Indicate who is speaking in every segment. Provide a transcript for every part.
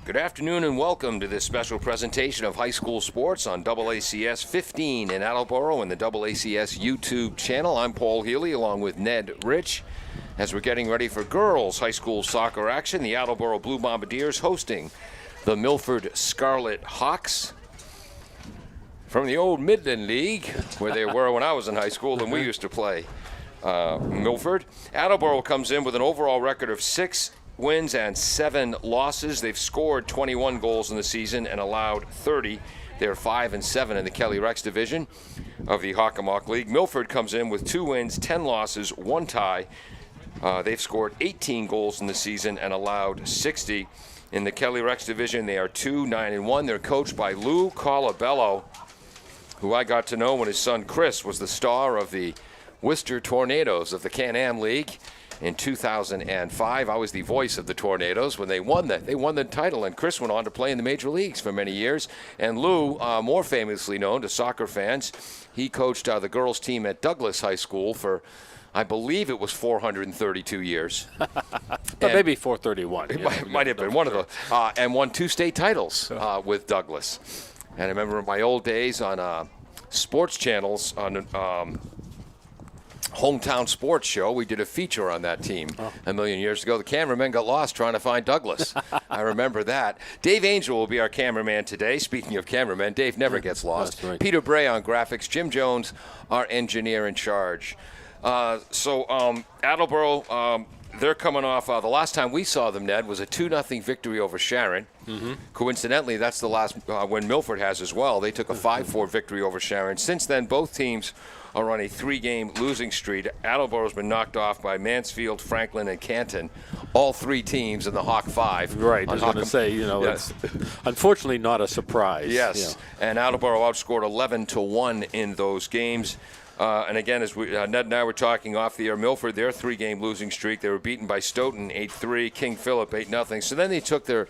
Speaker 1: Good afternoon and welcome to this special presentation of high school sports on AACS 15 in Attleboro and the AACS YouTube channel. I'm Paul Healy along with Ned Rich. As we're getting ready for girls high school soccer action, the Attleboro Blue Bombardiers hosting the Milford Scarlet Hawks from the old Midland League, where they were when I was in high school and we used to play Milford. Attleboro comes in with an overall record of 6 wins and 7 losses. They've scored 21 goals in the season and allowed 30. They're 5-7 in the Kelly Rex division of the Hockomock League. Milford comes in with 2 wins, 10 losses, 1 tie. They've scored 18 goals in the season and allowed 60. In the Kelly Rex division, they are 2-9-1. They're coached by Lou Colabello, who I got to know when his son Chris was the star of the Worcester Tornadoes of the Can-Am League. In 2005, I was the voice of the Tornadoes when they won the title, and Chris went on to play in the major leagues for many years. And Lou, more famously known to soccer fans, he coached the girls' team at Douglas High School for, I believe it was 432 years.
Speaker 2: But maybe 431.
Speaker 1: It might have been one of those. And won 2 state titles with Douglas. And I remember in my old days on sports channels on Hometown Sports Show, we did a feature on that team a million years ago. The cameramen got lost trying to find Douglas. I remember that. Dave Angel will be our cameraman today. Speaking of cameramen, Dave never gets lost. Right. Peter Bray on graphics. Jim Jones, our engineer in charge. Attleboro, they're coming off. The last time we saw them, Ned, was a 2-0 victory over Sharon. Mm-hmm. Coincidentally, that's the last when Milford has as well. They took a 5-4 victory over Sharon. Since then, both teams are on a 3-game losing streak. Attleboro's been knocked off by Mansfield, Franklin, and Canton. All 3 teams in the Hawk 5.
Speaker 2: Right, I was going to say, yes. It's unfortunately not a surprise.
Speaker 1: Yes, and Attleboro outscored 11-1 in those games. And again, as Ned and I were talking off the air, Milford, their 3-game losing streak, they were beaten by Stoughton 8-3, King Philip 8-0. So then they took their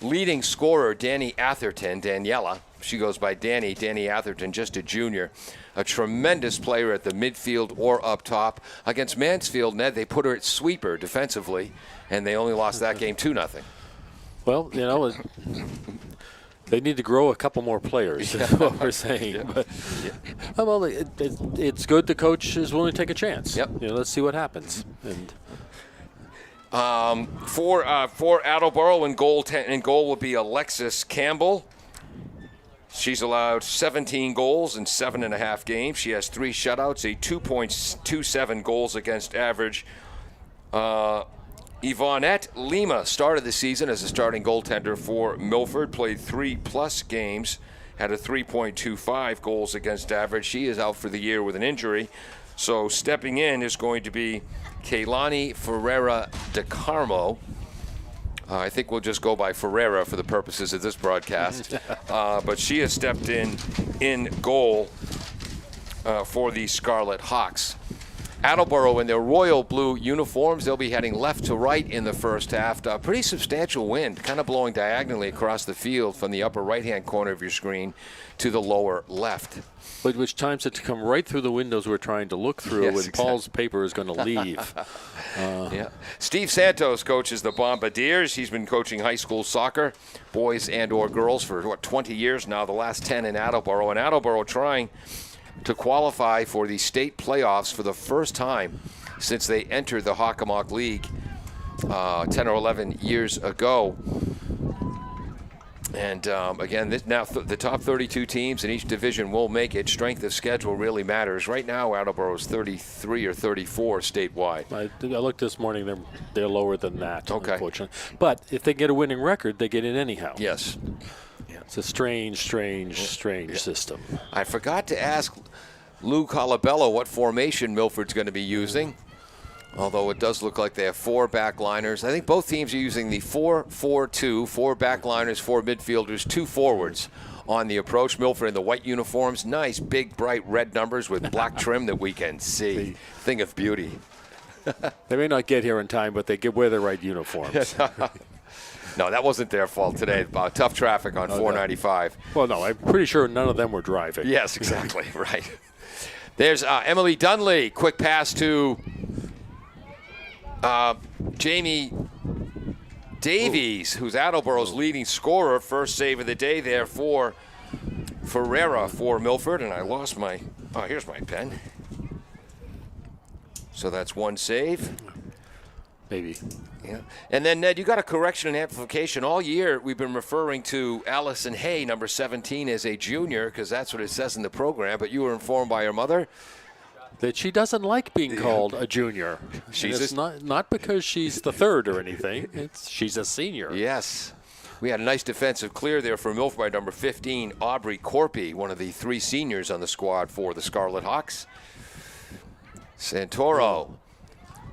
Speaker 1: leading scorer, Daniela. She goes by Danny Atherton, just a junior. A tremendous player at the midfield or up top. Against Mansfield, Ned, they put her at sweeper defensively, and they only lost that game 2-0.
Speaker 2: Well, they need to grow a couple more players, is what we're saying.
Speaker 1: Yeah.
Speaker 2: But, well, it's good the coach is willing to take a chance.
Speaker 1: Yep.
Speaker 2: Let's see what happens. And
Speaker 1: for Attleboro, in goal will be Alexis Campbell. She's allowed 17 goals in 7.5 games. She has 3 shutouts, a 2.27 goals against average. Yvonette Lima started the season as a starting goaltender for Milford, played 3+ games, had a 3.25 goals against average. She is out for the year with an injury. So stepping in is going to be Kaylani Ferreira de Carmo. I think we'll just go by Ferreira for the purposes of this broadcast. But she has stepped in goal for the Scarlet Hawks. Attleboro in their royal blue uniforms, they'll be heading left to right in the first half. Pretty substantial wind, kind of blowing diagonally across the field from the upper right-hand corner of your screen to the lower left.
Speaker 2: Which times it to come right through the windows we're trying to look through, and exactly. Paul's paper is going to leave.
Speaker 1: Steve Santos coaches the Bombardiers. He's been coaching high school soccer, boys and or girls, for 20 years now, the last 10 in Attleboro. And Attleboro trying to qualify for the state playoffs for the first time since they entered the Hockomock League 10 or 11 years ago. And again, the top 32 teams in each division will make it. Strength of schedule really matters. Right now, Attleboro is 33 or 34 statewide.
Speaker 2: I looked this morning; they're lower than that,
Speaker 1: okay.
Speaker 2: Unfortunately. But if they get a winning record, they get in anyhow.
Speaker 1: Yes.
Speaker 2: Yeah. It's a strange system.
Speaker 1: I forgot to ask Lou Colabello what formation Milford's going to be using. Although it does look like they have 4 backliners. I think both teams are using the 4-4-2, 4 backliners, 4 midfielders, 2 forwards on the approach. Milford in the white uniforms, nice big bright red numbers with black trim that we can see. Thing of beauty.
Speaker 2: They may not get here in time, but they wear the right uniforms.
Speaker 1: No, that wasn't their fault today. Tough traffic on 495.
Speaker 2: Well, no, I'm pretty sure none of them were driving.
Speaker 1: Yes, exactly, right. There's Emily Dunley, quick pass to Jamie Davies, who's Attleboro's leading scorer. First save of the day there for Ferreira for Milford. And I lost my, here's my pen. So that's one save.
Speaker 2: Maybe.
Speaker 1: Yeah. And then, Ned, you got a correction and amplification. All year we've been referring to Allison Hay, number 17, as a junior, because that's what it says in the program. But you were informed by her mother
Speaker 2: that she doesn't like being called a junior. It's not because she's the third or anything. She's a senior.
Speaker 1: Yes. We had a nice defensive clear there for Milford by number 15, Aubrey Corpy, one of the 3 seniors on the squad for the Scarlet Hawks. Santoro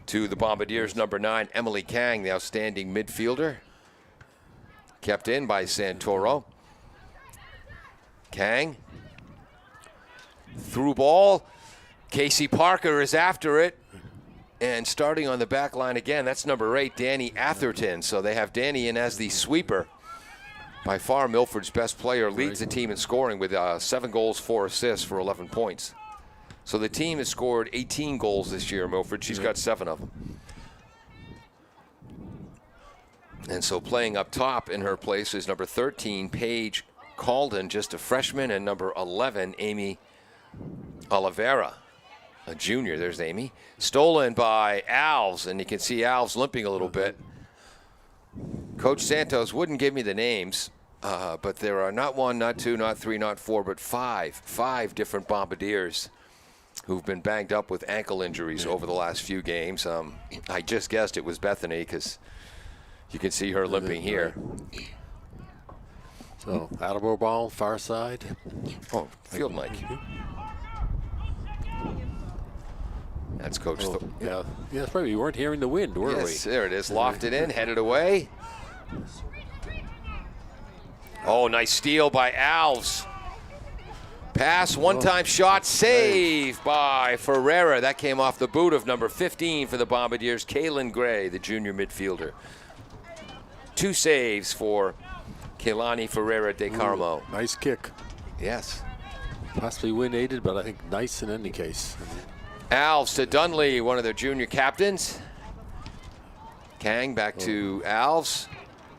Speaker 1: to the Bombardiers, number 9, Emily Kang, the outstanding midfielder. Kept in by Santoro. Kang. Through ball. Casey Parker is after it. And starting on the back line again, that's number 8, Danny Atherton. So they have Danny in as the sweeper. By far, Milford's best player, leads the team in scoring with 7 goals, 4 assists for 11 points. So the team has scored 18 goals this year, Milford. She's got 7 of them. And so playing up top in her place is number 13, Paige Calden, just a freshman, and number 11, Amy Oliveira, a junior. There's Amy. Stolen by Alves, and you can see Alves limping a little bit. Coach Santos wouldn't give me the names, but there are not 1, not 2, not 3, not 4, but 5 different Bombardiers who've been banged up with ankle injuries over the last few games. I just guessed it was Bethany because you can see her limping here.
Speaker 2: So, Attleboro ball, far side.
Speaker 1: Oh, field mic. That's Coach.
Speaker 2: Yeah, that's probably we weren't hearing the wind, were we?
Speaker 1: Yes, there it is. Lofted in, headed away. Oh, nice steal by Alves. Pass, one-time shot, save by Ferreira. That came off the boot of number 15 for the Bombardiers, Kaylin Gray, the junior midfielder. 2 saves for Keilani Ferreira de Carmo.
Speaker 2: Nice kick.
Speaker 1: Yes.
Speaker 2: Possibly wind-aided, but I think nice in any case.
Speaker 1: Alves to Dunley, one of their junior captains. Kang back to Alves.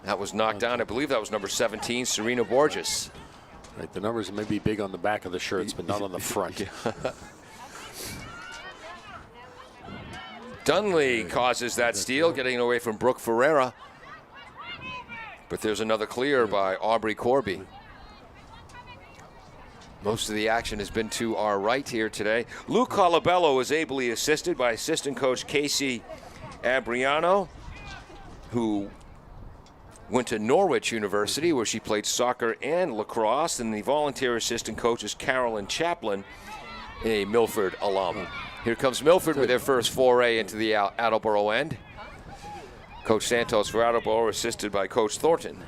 Speaker 1: That was knocked down. I believe that was number 17, Serena Borges.
Speaker 2: Right, the numbers may be big on the back of the shirts, but not on the front.
Speaker 1: Dunley causes that steal, getting away from Brooke Ferreira. But there's another clear by Aubrey Corby. Most of the action has been to our right here today. Luke Colabello was ably assisted by assistant coach Casey Abriano, who went to Norwich University, where she played soccer and lacrosse. And the volunteer assistant coach is Carolyn Chaplin, a Milford alum. Here comes Milford with their first foray into the Attleboro end. Coach Santos for Attleboro, assisted by Coach Thornton.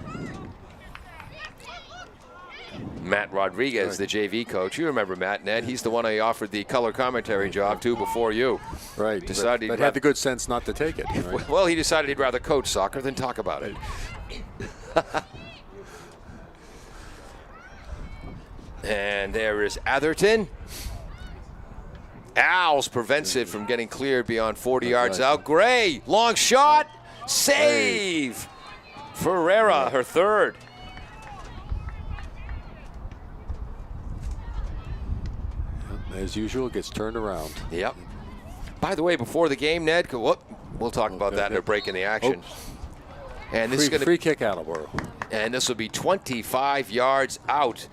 Speaker 1: Matt Rodriguez, the JV coach. You remember Matt, Ned. He's the one I offered the color commentary job to before you.
Speaker 2: Right.
Speaker 1: Decided
Speaker 2: but had the good sense not to take it. Right?
Speaker 1: Well, he decided he'd rather coach soccer than talk about it. And there is Atherton. Alves prevents it from getting cleared beyond 40 yards out. Gray, long shot, save. Ferreira, her third.
Speaker 2: As usual, gets turned around.
Speaker 1: Yep. By the way, before the game, Ned, we'll talk about that in a break in the action. And this is going to
Speaker 2: free kick Attleboro.
Speaker 1: And this will be 25 yards out.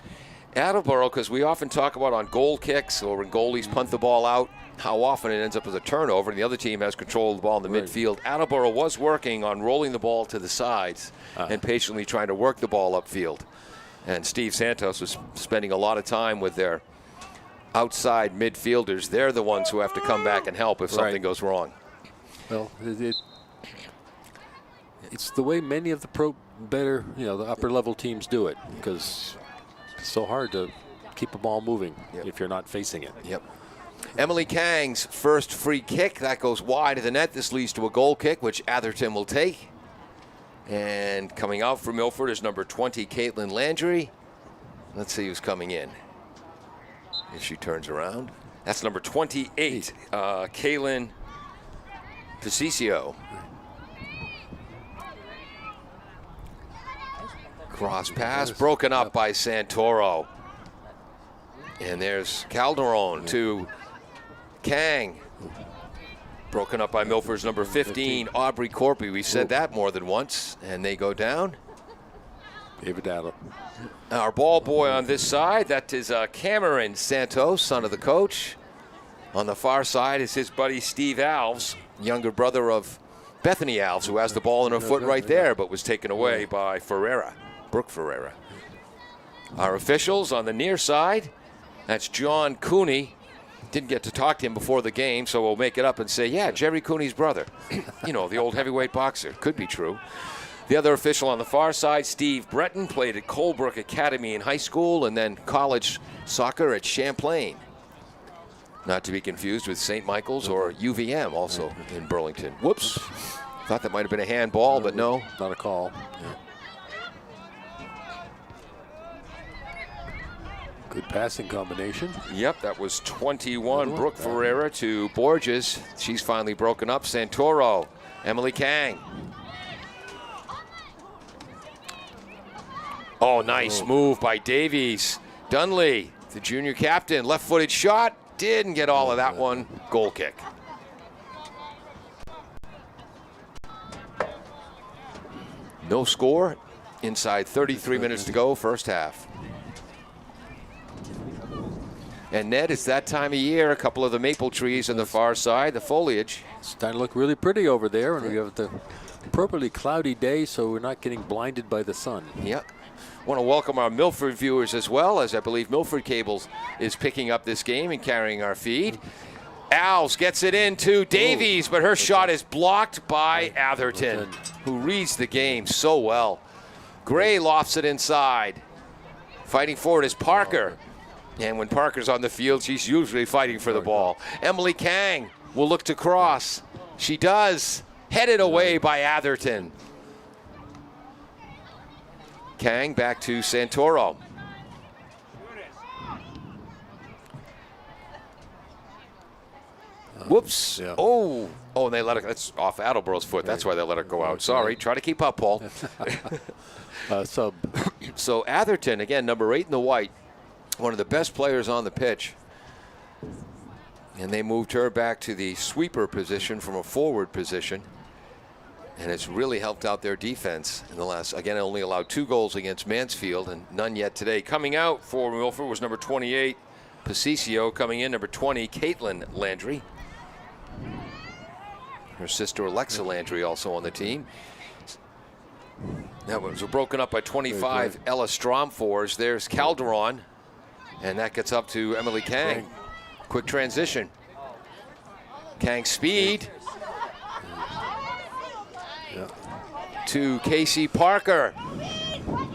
Speaker 1: Attleboro, because we often talk about on goal kicks or when goalies punt the ball out, how often it ends up as a turnover and the other team has control of the ball in the midfield. Attleboro was working on rolling the ball to the sides and patiently trying to work the ball upfield. And Steve Santos was spending a lot of time with their outside midfielders. They're the ones who have to come back and help if something goes wrong.
Speaker 2: Well, it's the way many of the the upper level teams do it, because it's so hard to keep a ball moving if you're not facing it.
Speaker 1: Yep. Emily Kang's first free kick, that goes wide of the net. This leads to a goal kick, which Atherton will take. And coming out for Milford is number 20, Caitlyn Landry. Let's see who's coming in. If she turns around. That's number 28, Kaylin Pacicio. Cross pass broken up by Santoro. And there's Calderon to Kang. Broken up by Milford's number 15, Aubrey Corpy. We said that more than once. And they go down.
Speaker 2: David Adler.
Speaker 1: Our ball boy on this side, that is Cameron Santos, son of the coach. On the far side is his buddy Steve Alves, younger brother of Bethany Alves, who has the ball in her foot right there, but was taken away by Brooke Ferreira. Our officials on the near side, that's John Cooney. Didn't get to talk to him before the game, so we'll make it up and say, yeah, Jerry Cooney's brother. You know, the old heavyweight boxer. Could be true. The other official on the far side, Steve Breton, played at Colebrook Academy in high school and then college soccer at Champlain. Not to be confused with St. Michael's or UVM, also in Burlington. Whoops. Thought that might have been a handball, but no.
Speaker 2: Not a call. Yeah. Good passing combination.
Speaker 1: Yep, that was 21. Brooke Ferreira to Borges. She's finally broken up. Santoro, Emily Kang. Oh, nice move by Davies. Dunley, the junior captain, left-footed shot. Didn't get all of that one. Goal kick. No score. Inside 33 minutes to go, first half. And Ned, it's that time of year. A couple of the maple trees on the far side, the foliage.
Speaker 2: It's starting to look really pretty over there, and we have the appropriately cloudy day, so we're not getting blinded by the sun.
Speaker 1: Yep. Want to welcome our Milford viewers as well, as I believe Milford Cables is picking up this game and carrying our feed. Alves gets it into Davies, but her shot is blocked by Atherton, who reads the game so well. Gray lofts it inside. Fighting for it is Parker. And when Parker's on the field, she's usually fighting for the ball. Emily Kang will look to cross. She does. Headed away by Atherton. Kang back to Santoro. Whoops.
Speaker 2: Yeah.
Speaker 1: Oh, and they let it. That's off Attleboro's foot. That's why they let it go out. Sorry. Try to keep up, Paul.
Speaker 2: Sub.
Speaker 1: So Atherton, again, number 8 in the white, one of the best players on the pitch. And they moved her back to the sweeper position from a forward position. And it's really helped out their defense in the last. Again, only allowed 2 goals against Mansfield and none yet today. Coming out for Milford was number 28, Pacicio. Coming in, number 20, Caitlyn Landry. Her sister Alexa Landry also on the team. That was broken up by 25, Ella Stromfors. There's Calderon. And that gets up to Emily Kang. Quick transition. Kang speed. To Casey Parker.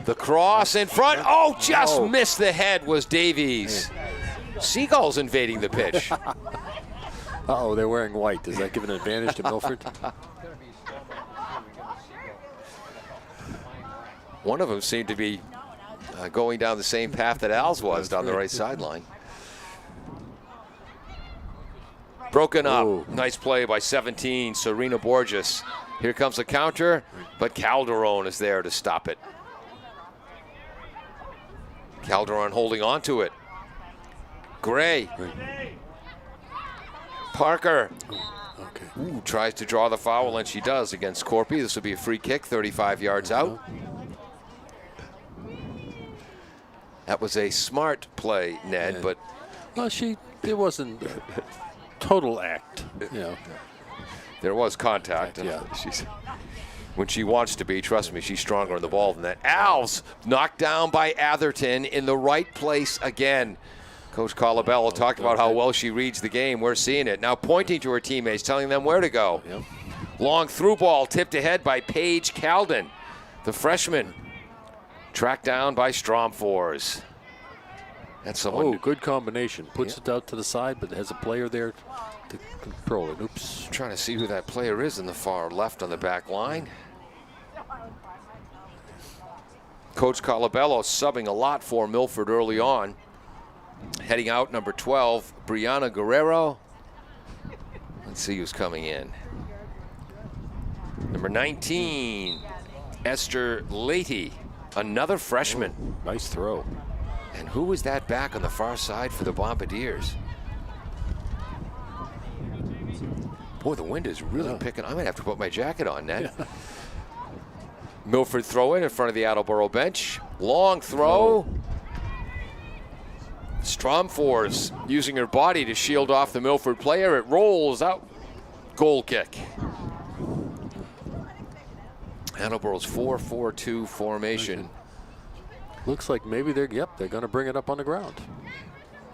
Speaker 1: The cross in front. Oh, just missed the head was Davies. Seagulls invading the pitch.
Speaker 2: Uh-oh, they're wearing white. Does that give an advantage to Milford?
Speaker 1: One of them seemed to be going down the same path that Al's was down the right sideline. Broken up.
Speaker 2: Ooh.
Speaker 1: Nice play by 17, Serena Borges. Here comes the counter, but Calderon is there to stop it. Calderon holding on to it. Gray. Parker. Ooh, tries to draw the foul, and she does against Corpy. This will be a free kick, 35 yards out. That was a smart play, Ned, but...
Speaker 2: Well, it wasn't a total act, you know.
Speaker 1: There was contact. And when she wants to be, trust me, she's stronger on the ball than that. Alves knocked down by Atherton in the right place again. Coach Colabello talked about how well she reads the game. We're seeing it. Now pointing to her teammates, telling them where to go.
Speaker 2: Yep.
Speaker 1: Long through ball tipped ahead by Paige Calden, the freshman. Tracked down by Stromfors. That's someone.
Speaker 2: Oh, good combination. Puts it out to the side, but has a player there to control it. Oops.
Speaker 1: I'm trying to see who that player is in the far left on the back line. Coach Colabello subbing a lot for Milford early on. Heading out, number 12, Brianna Guerrero. Let's see who's coming in. Number 19, Esther Leahy. Another freshman.
Speaker 2: Nice throw.
Speaker 1: And who was that back on the far side for the Bombardiers? Boy, the wind is really picking. I'm going to have to put my jacket on, Ned. Yeah. Milford throw in front of the Attleboro bench. Long throw. Stromfors using her body to shield off the Milford player. It rolls out. Goal kick. Attleboro's 4-4-2 formation.
Speaker 2: Looks like maybe they're going to bring it up on the ground.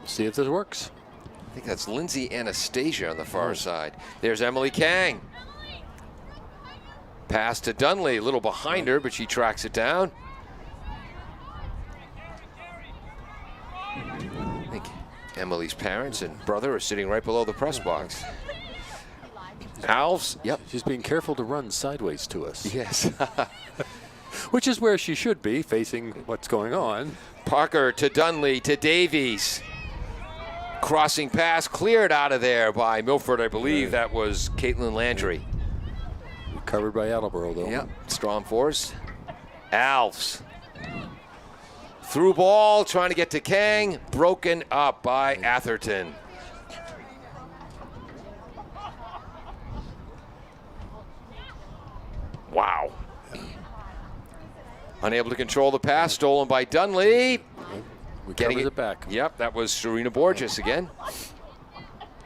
Speaker 2: See if this works.
Speaker 1: I think that's Lindsay Anastasia on the far side. There's Emily Kang. Pass to Dunley, a little behind her, but she tracks it down. I think Emily's parents and brother are sitting right below the press box. Alves, yep.
Speaker 2: She's being careful to run sideways to us.
Speaker 1: Yes.
Speaker 2: Which is where she should be, facing what's going on.
Speaker 1: Parker to Dunley to Davies. Crossing pass cleared out of there by Milford. I believe that was Caitlyn Landry.
Speaker 2: Covered by Attleboro, though.
Speaker 1: Yep. Strong force. Alves. Through ball, trying to get to Kang. Broken up by Atherton. Wow. Unable to control the pass, stolen by Dunley.
Speaker 2: Getting it back.
Speaker 1: Yep, that was Serena Borges again.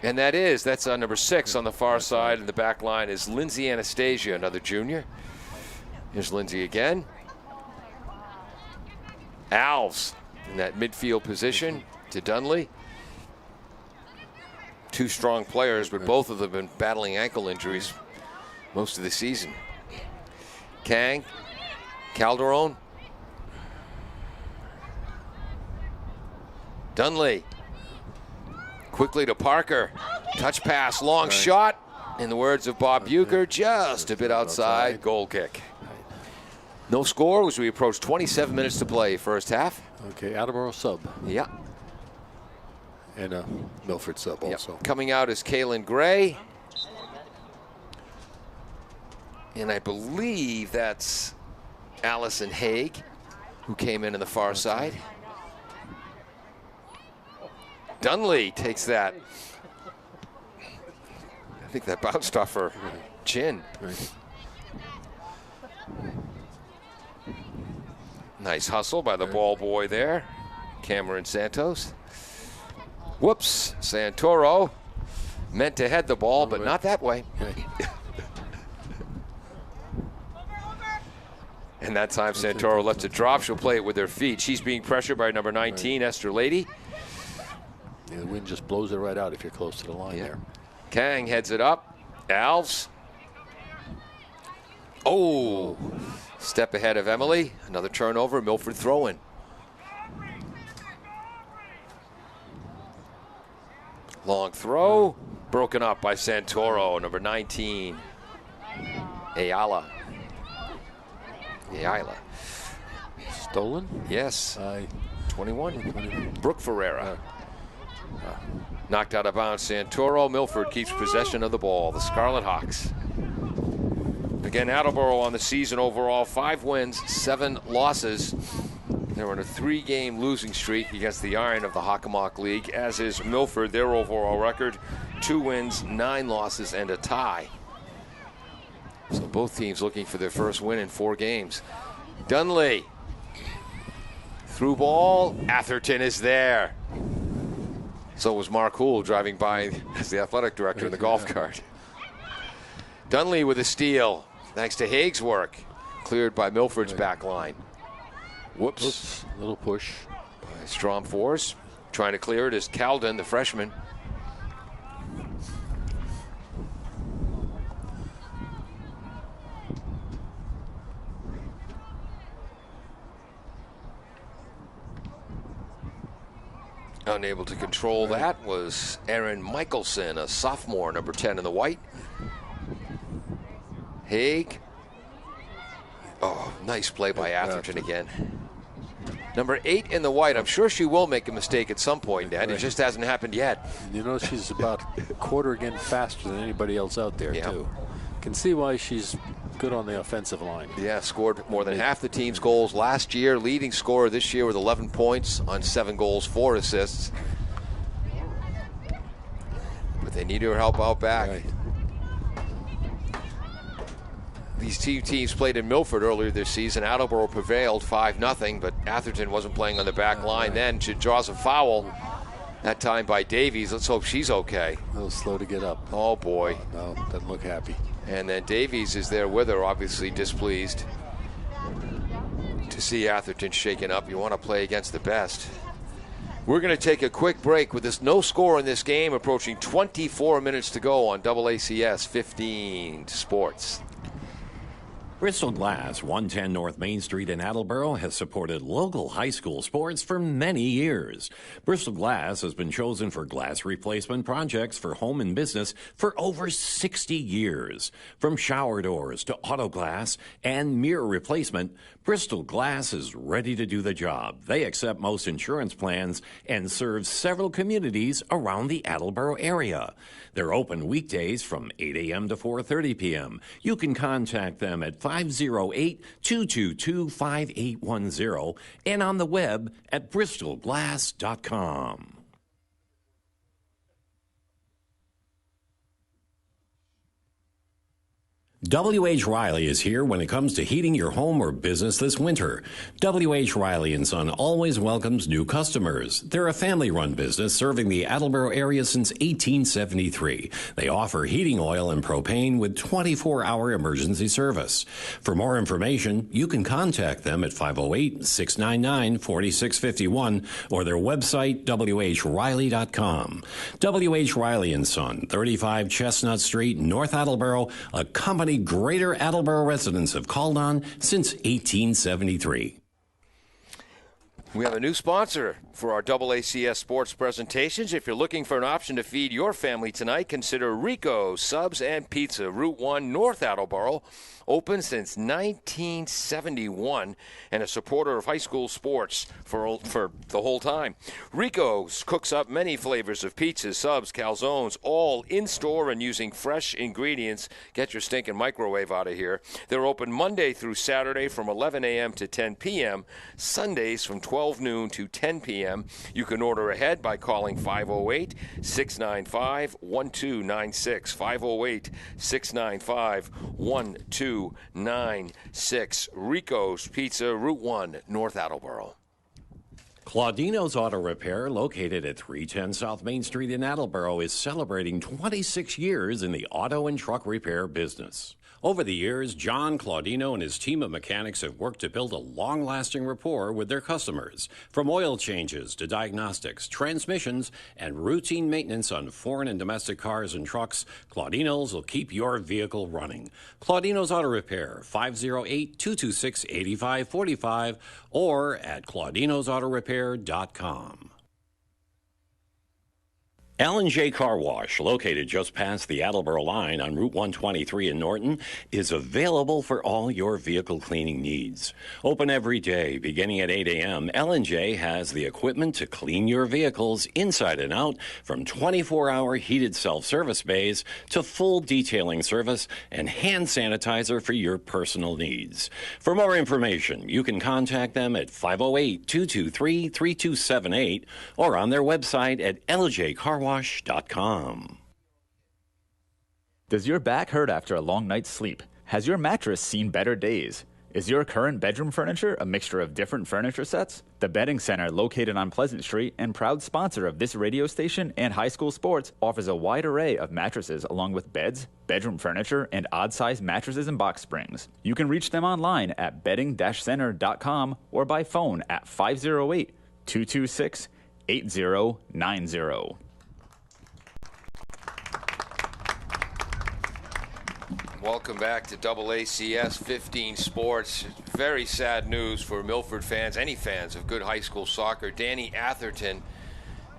Speaker 1: And that's number 6 on the far side, and the back line is Lindsay Anastasia, another junior. Here's Lindsay again. Alves in that midfield position to Dunley. 2 strong players, but both of them have been battling ankle injuries most of the season. Kang, Calderon. Dunley. Quickly to Parker. Touch pass, long shot. In the words of Bob Bucher, just a bit outside. Goal kick. No score as we approach 27 minutes to play first half.
Speaker 2: Okay, Attleboro sub.
Speaker 1: Yeah.
Speaker 2: And a Milford sub also.
Speaker 1: Yep. Coming out is Kaylin Gray. And I believe that's Allison Haig, who came in on the far side. Dunley takes that. I think that bounced off her chin.
Speaker 2: Right.
Speaker 1: Nice hustle by the ball boy there, Cameron Santos. Whoops, Santoro meant to head the ball, but not that way. And that time Santoro left it drop. She'll play it with her feet. She's being pressured by number 19, Esther Lady.
Speaker 2: The wind just blows it right out if you're close to the line there.
Speaker 1: Kang heads it up. Alves. Oh, step ahead of Emily. Another turnover. Milford throw-in. Long throw. Broken up by Santoro, number 19. Ayala.
Speaker 2: Stolen?
Speaker 1: Yes. 21. Brooke Ferreira. Knocked out of bounds. Santoro. Milford keeps possession of the ball. The Scarlet Hawks. Again, Attleboro on the season overall. 5 wins, 7 losses. They're on a 3-game losing streak against the Iron of the Hockomock League, as is Milford. Their overall record, 2 wins, 9 losses, and a tie. So both teams looking for their first win in 4 games. Dunley. Through ball. Atherton is there. So was Mark Houle driving by as the athletic director in the golf cart. Dunley with a steal. Thanks to Haig's work. Cleared by Milford's back line. Whoops.
Speaker 2: Little push.
Speaker 1: By strong force. Trying to clear it is Calden, the freshman. Unable to control that was Erin Michelson, a sophomore, number 10 in the white. Haig. Oh, nice play by Atherton again. Number 8 in the white. I'm sure she will make a mistake at some point, Dad. It just hasn't happened yet.
Speaker 2: You know, she's about a quarter again faster than anybody else out there, too. Can see why she's good on the offensive line.
Speaker 1: Yeah, scored more than half the team's goals last year. Leading scorer this year with 11 points on 7 goals, 4 assists. But they need her help out back.
Speaker 2: Right.
Speaker 1: These two teams played in Milford earlier this season. Attleboro prevailed 5-0, but Atherton wasn't playing on the back line then. She draws a foul, that time by Davies. Let's hope she's okay.
Speaker 2: A little slow to get up.
Speaker 1: Oh, boy.
Speaker 2: No, doesn't look happy.
Speaker 1: And then Davies is there with her, obviously displeased to see Atherton shaken up. You want to play against the best. We're going to take a quick break with this no score in this game, approaching 24 minutes to go on AACS 15 Sports.
Speaker 3: Bristol Glass, 110 North Main Street in Attleboro, has supported local high school sports for many years. Bristol Glass has been chosen for glass replacement projects for home and business for over 60 years. From shower doors to auto glass and mirror replacement, Bristol Glass is ready to do the job. They accept most insurance plans and serve several communities around the Attleboro area. They're open weekdays from 8 a.m. to 4:30 p.m. You can contact them at 508-222-5810 and on the web at bristolglass.com. W.H. Riley is here when it comes to heating your home or business this winter. W.H. Riley & Son always welcomes new customers. They're a family-run business serving the Attleboro area since 1873. They offer heating oil and propane with 24-hour emergency service. For more information, you can contact them at 508-699-4651 or their website, whriley.com. W.H. Riley & Son, 35 Chestnut Street, North Attleboro, a company Greater Attleboro residents have called on since 1873.
Speaker 1: We have a new sponsor for our AACS sports presentations. If you're looking for an option to feed your family tonight, consider Rico's Subs and Pizza, Route 1, North Attleboro. Open since 1971 and a supporter of high school sports for the whole time. Rico's cooks up many flavors of pizzas, subs, calzones, all in-store and using fresh ingredients. Get your stinking microwave out of here. They're open Monday through Saturday from 11 a.m. to 10 p.m., Sundays from 12 noon to 10 p.m. You can order ahead by calling 508-695-1296, 508-695-1296. Rico's Pizza, Route 1, North Attleboro.
Speaker 3: Claudino's Auto Repair, located at 310 South Main Street in Attleboro, is celebrating 26 years in the auto and truck repair business. Over the years, John Claudino and his team of mechanics have worked to build a long-lasting rapport with their customers. From oil changes to diagnostics, transmissions, and routine maintenance on foreign and domestic cars and trucks, Claudino's will keep your vehicle running. Claudino's Auto Repair, 508-226-8545 or at claudinosautorepair.com. L&J Car Wash, located just past the Attleboro line on Route 123 in Norton, is available for all your vehicle cleaning needs. Open every day, beginning at 8 a.m., L&J has the equipment to clean your vehicles inside and out, from 24-hour heated self-service bays to full detailing service and hand sanitizer for your personal needs. For more information, you can contact them at 508-223-3278 or on their website at ljcarwash.com.
Speaker 4: Does your back hurt after a long night's sleep? Has your mattress seen better days? Is your current bedroom furniture a mixture of different furniture sets? The Bedding Center, located on Pleasant Street and proud sponsor of this radio station and high school sports, offers a wide array of mattresses along with beds, bedroom furniture, and odd-sized mattresses and box springs. You can reach them online at bedding-center.com or by phone at 508-226-8090.
Speaker 1: Welcome back to AACS 15 Sports. Very sad news for Milford fans, any fans of good high school soccer. Danny Atherton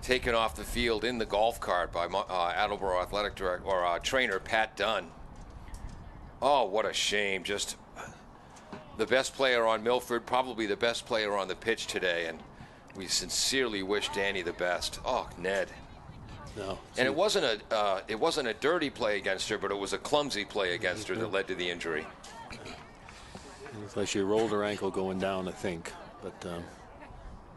Speaker 1: taken off the field in the golf cart by Attleboro Athletic Director or trainer Pat Dunn. Oh, what a shame! Just the best player on Milford, probably the best player on the pitch today, and we sincerely wish Danny the best. Oh, Ned.
Speaker 2: No.
Speaker 1: And it wasn't a dirty play against her, but it was a clumsy play against her that led to the injury.
Speaker 2: Looks like she rolled her ankle going down, I think. But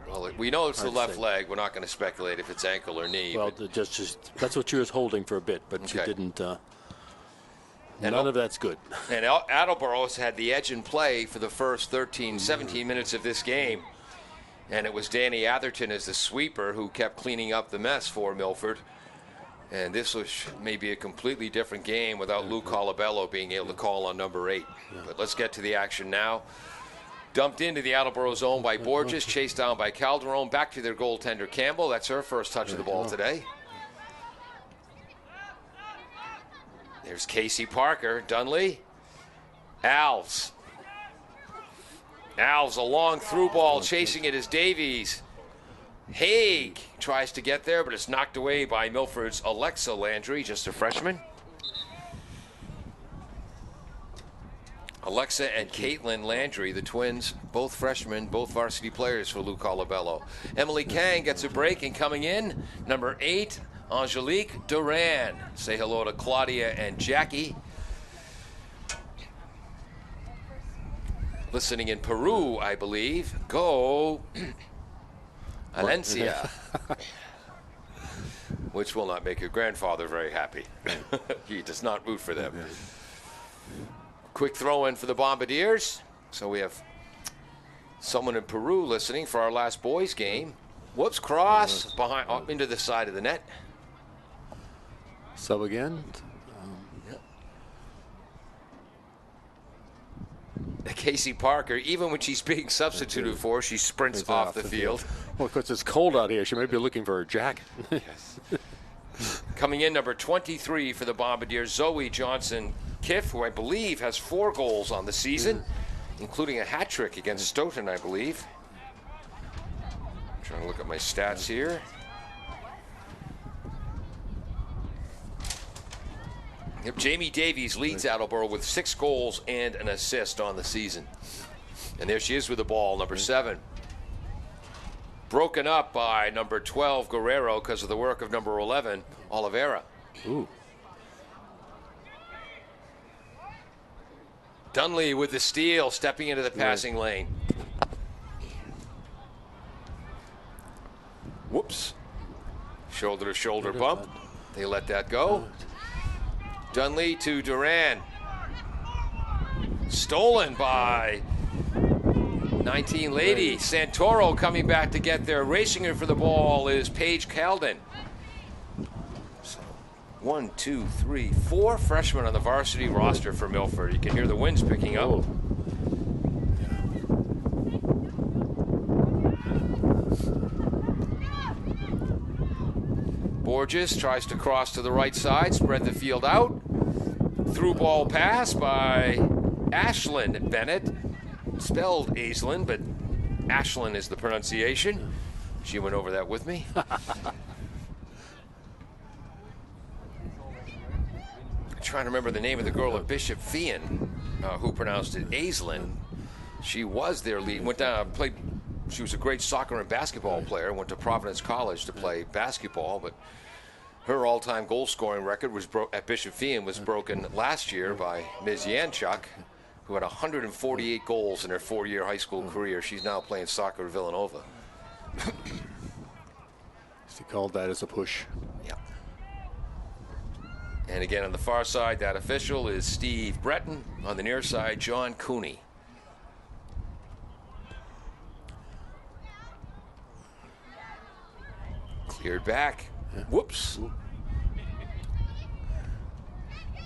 Speaker 1: Well, we know it's the
Speaker 2: Hard to
Speaker 1: left
Speaker 2: say.
Speaker 1: leg. We're not going to speculate if it's ankle or knee.
Speaker 2: well,
Speaker 1: but-
Speaker 2: that's what she was holding for a bit, but she
Speaker 1: Okay.
Speaker 2: didn't.
Speaker 1: And
Speaker 2: None of that's good.
Speaker 1: And Attleboro's had the edge in play for the first 13, 17 minutes of this game. And it was Danny Atherton as the sweeper who kept cleaning up the mess for Milford. And this was maybe a completely different game without Lou Colabello being able to call on number 8. But let's get to the action now. Dumped into the Attleboro zone by Borges, chased down by Calderon, back to their goaltender Campbell. That's her first touch of the ball today. There's Casey Parker, Dunley, Alves. Alves, a long through ball, chasing it is Davies. Haig tries to get there, but it's knocked away by Milford's Alexa Landry, just a freshman. Alexa and Caitlyn Landry, the twins, both freshmen, both varsity players for Lou Colabello. Emily Kang gets a break, and coming in, number 8, Angelique Duran. Say hello to Claudia and Jackie. Listening in Peru, I believe. Go Valencia. Which will not make your grandfather very happy. He does not root for them. Quick throw in for the Bombardiers. So we have someone in Peru listening for our last boys game. Whoops, cross behind up into the side of the net.
Speaker 2: Sub again.
Speaker 1: Casey Parker, even when she's being substituted for, she sprints
Speaker 2: It's
Speaker 1: off the field.
Speaker 2: Well, because it's cold out here, she may be looking for her jacket.
Speaker 1: Coming in, number 23 for the Bombardiers, Zoe Johnson-Kiff, who I believe has 4 goals on the season, including a hat trick against Stoughton, I believe. I'm trying to look at my stats here. Yep, Jamie Davies leads Attleboro with 6 goals and an assist on the season. And there she is with the ball, number 7. Broken up by number 12, Guerrero, because of the work of number 11, Oliveira.
Speaker 2: Ooh.
Speaker 1: Dunley with the steal, stepping into the passing lane. Whoops. Shoulder-to-shoulder bump. They let that go. Dunley to Duran. Stolen by 19 Lady. Santoro coming back to get there. Racing her for the ball is Paige Calden. So 1, 2, 3, 4 freshmen on the varsity roster for Milford. You can hear the winds picking up.
Speaker 2: Oh.
Speaker 1: Borges tries to cross to the right side, spread the field out. Through ball pass by Ashlyn Bennett. Spelled Aislinn, but Ashlyn is the pronunciation. She went over that with me. Trying to remember the name of the girl at Bishop Fian who pronounced it Aislinn. She was their lead. Went down, played. She was a great soccer and basketball player. Went to Providence College to play basketball, but her all-time goal-scoring record was at Bishop Fian was broken last year by Ms. Yanchuk, who had 148 goals in her 4-year high school career. She's now playing soccer at Villanova.
Speaker 2: He called that as a push.
Speaker 1: Yeah. And again, on the far side, that official is Steve Breton. On the near side, John Cooney. Cleared back. Whoops.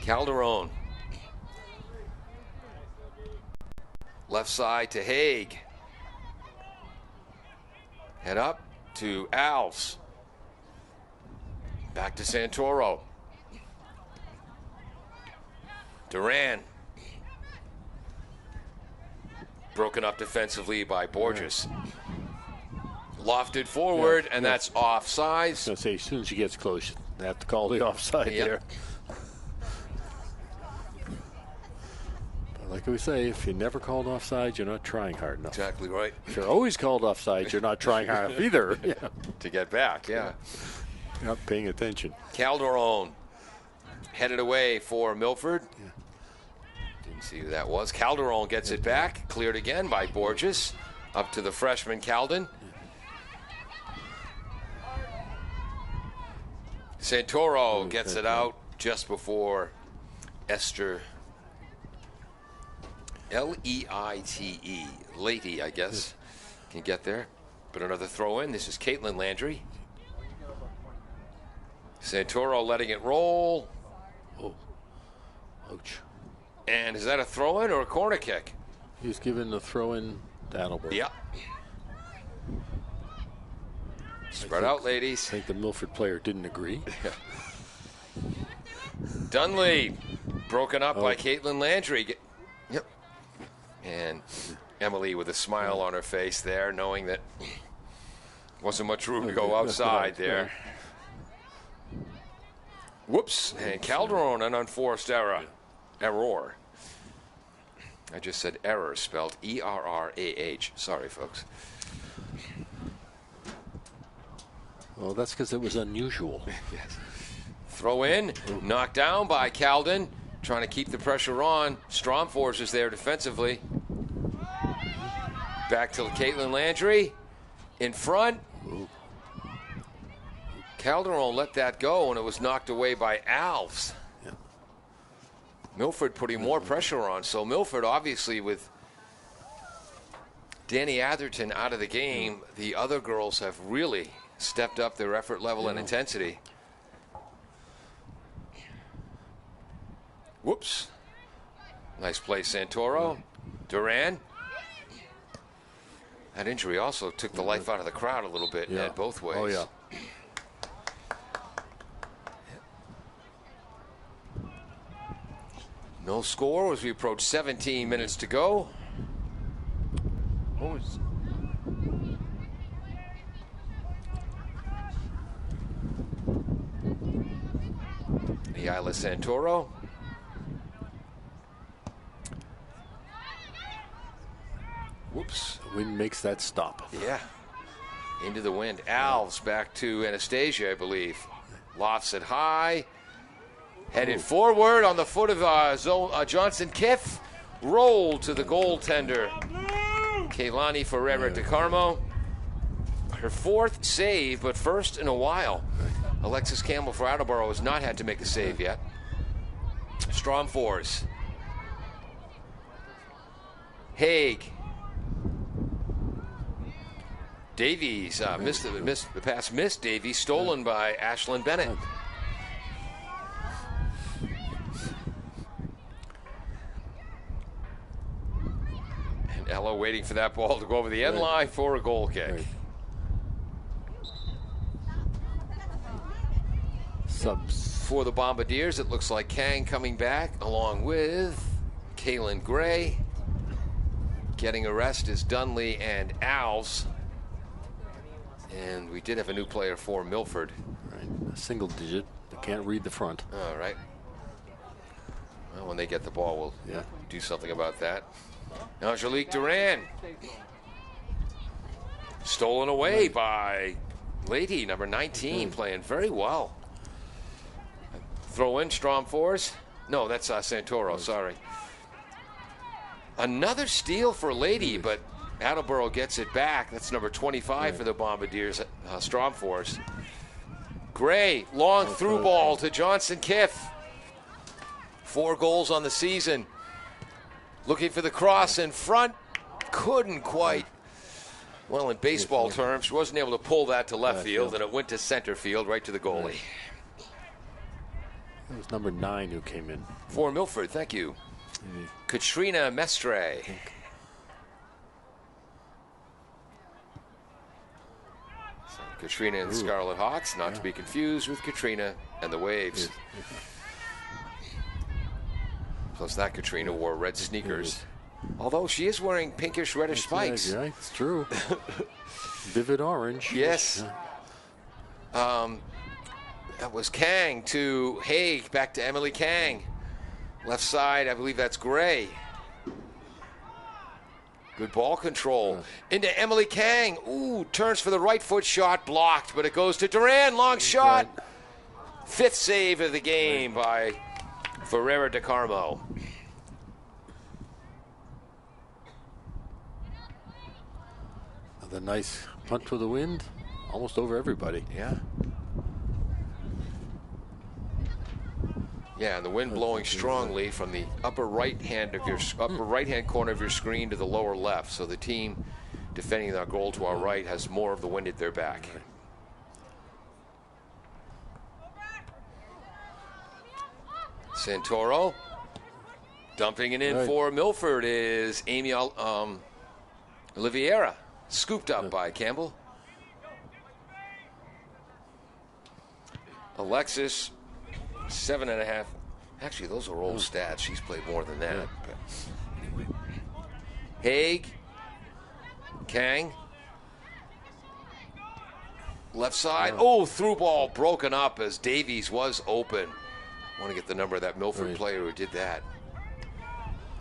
Speaker 1: Calderon. Left side to Haig. Head up to Alves. Back to Santoro. Duran. Broken up defensively by Borges. Lofted forward, and that's offside.
Speaker 2: I was going to say, as soon as she gets close, they have to call the offside there. But like we say, if you never called offside, you're not trying hard enough.
Speaker 1: Exactly right.
Speaker 2: If you're always called offside, you're not trying hard enough either. Yeah.
Speaker 1: To get back, yeah.
Speaker 2: You're not paying attention.
Speaker 1: Calderon headed away for Milford. See who that was. Calderon gets it back. Cleared again by Borges. Up to the freshman, Calden. Santoro gets it out just before Esther. Leite. Leite, I guess. Can get there. But another throw in. This is Caitlyn Landry. Santoro letting it roll.
Speaker 2: Oh. Ouch.
Speaker 1: And is that a throw in or a corner kick?
Speaker 2: He's given the throw in to Attleboro.
Speaker 1: Yeah. Spread out, ladies.
Speaker 2: I think the Milford player didn't agree.
Speaker 1: Dunley broken up by Caitlyn Landry. Yep. And Emily with a smile on her face there, knowing that wasn't much room to go outside there. Whoops. And Calderon, an unforced error. Error. I just said error, spelled E-R-R-A-H. Sorry, folks.
Speaker 2: Well, that's because it was unusual.
Speaker 1: Yes. Throw in, knocked down by Calden, trying to keep the pressure on. Stromfors is there defensively. Back to Caitlyn Landry, in front.
Speaker 2: Ooh.
Speaker 1: Calderon let that go, and it was knocked away by Alves.
Speaker 2: Yeah.
Speaker 1: Milford putting more pressure on, so Milford obviously with Danny Atherton out of the game, the other girls have really stepped up their effort level and intensity. Whoops. Nice play, Santoro. Duran. That injury also took the life out of the crowd a little bit, Ned, both ways.
Speaker 2: Oh, yeah.
Speaker 1: No score as we approach 17 minutes to go. What was... Isla Santoro. Whoops.
Speaker 2: The wind makes that stop.
Speaker 1: Yeah. Into the wind. Alves back to Anastasia, I believe. Lofts it high. Headed forward on the foot of Johnson Kiff. Roll to the goaltender. Keilani Ferreira de Carmo. Her fourth save, but first in a while. Alexis Campbell for Attleboro has not had to make a save yet. Stromfors. Haig. Davies missed the pass. Missed Davies. Stolen by Ashlyn Bennett. And Ella waiting for that ball to go over the end line for a goal kick.
Speaker 2: Right. Subs.
Speaker 1: For the Bombardiers, it looks like Kang coming back along with Kaylin Gray. Getting a rest is Dunley and Alves. And we did have a new player for Milford.
Speaker 2: Right. A single digit. They can't read the front.
Speaker 1: All right. Well, when they get the ball, we'll do something about that. Angelique Duran. Stolen away by Lady, number 19, playing very well. Throw in Stromfors. No, that's Santoro, sorry. Another steal for Lady, but Attleboro gets it back. That's number 25 for the Bombardiers, Stromfors. Gray, long through ball to Johnson Kiff. 4 goals on the season. Looking for the cross in front. Couldn't quite. Well, in baseball terms, she wasn't able to pull that to left field, and it went to center field, right to the goalie.
Speaker 2: It was number 9 who came in.
Speaker 1: For Milford, thank you. Katrina Mestre. So Katrina and the Scarlet Hawks, not to be confused with Katrina and the Waves. Plus that Katrina wore red sneakers. Although she is wearing pinkish reddish spikes.
Speaker 2: Yeah, it's true. Vivid orange.
Speaker 1: Yes. That was Kang to Haig, back to Emily Kang. Left side, I believe that's Gray. Good ball control. Into Emily Kang. Ooh, turns for the right foot shot, blocked, but it goes to Duran. Long shot. 5th save of the game by Ferreira de Carmo.
Speaker 2: The nice punt to the wind, almost over everybody.
Speaker 1: Yeah. Yeah, and the wind blowing strongly from the upper right-hand corner of your screen to the lower left. So the team defending our goal to our right has more of the wind at their back. Santoro dumping it in for Milford is Amy Oliveira, scooped up by Campbell. Alexis, 7.5. Actually, those are old stats. She's played more than that. Haig, Kang, left side. Oh, through ball broken up as Davies was open. I want to get the number of that Milford player who did that.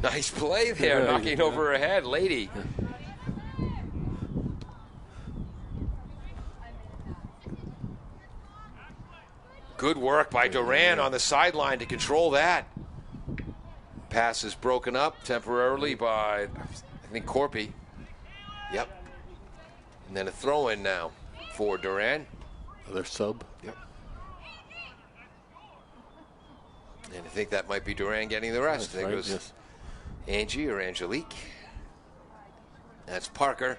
Speaker 1: Nice play there, knocking over her head, Lady. Good work by Duran on the sideline to control that. Pass is broken up temporarily by, I think, Corpy. Yep. And then a throw-in now for Duran.
Speaker 2: Another sub.
Speaker 1: Yep. And I think that might be Duran getting the rest. I think it was Angie or Angelique. That's Parker.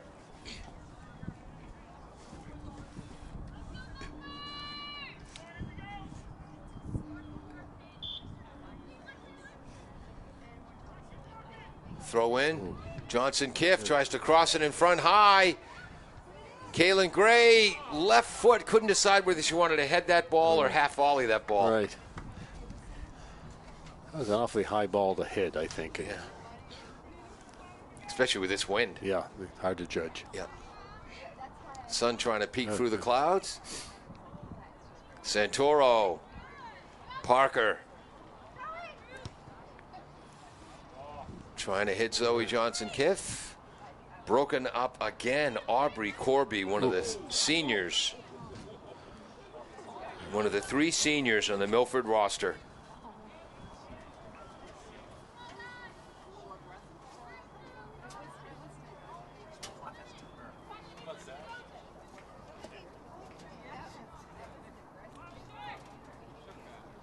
Speaker 1: Throw in. Johnson Kiff tries to cross it in front high. Kaylin Gray, left foot, couldn't decide whether she wanted to head that ball or half volley that ball.
Speaker 2: Right. That was an awfully high ball to hit, I think.
Speaker 1: Yeah. Especially with this wind.
Speaker 2: Yeah, hard to judge.
Speaker 1: Yeah. Sun trying to peek through the clouds. Santoro. Parker. Trying to hit Zoe Johnson-Kiff. Broken up again. Aubrey Corby, one of the seniors. One of the 3 seniors on the Milford roster.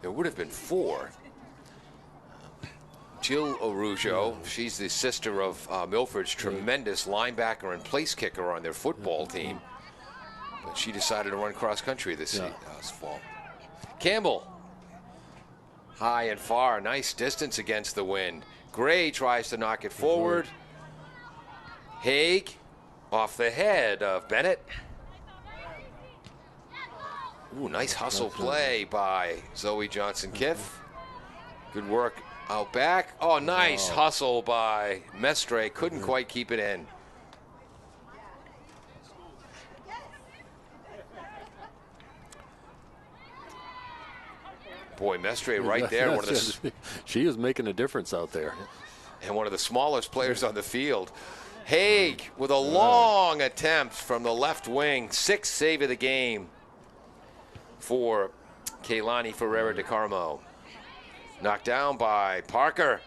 Speaker 1: There would have been 4. Jill Arujo, she's the sister of Milford's tremendous linebacker and place kicker on their football team. But she decided to run cross country this fall. Campbell, high and far, nice distance against the wind. Gray tries to knock it forward. Haig, off the head of Bennett. Ooh, nice hustle play by Zoe Johnson-Kiff. Good work out back. Oh, nice hustle by Mestre. Couldn't quite keep it in. Boy, Mestre right there. One of the,
Speaker 2: she is making a difference out there.
Speaker 1: And one of the smallest players on the field. Haig with a long attempt from the left wing. 6th save of the game for Kaylani Ferreira de Carmo. Knocked down by Parker.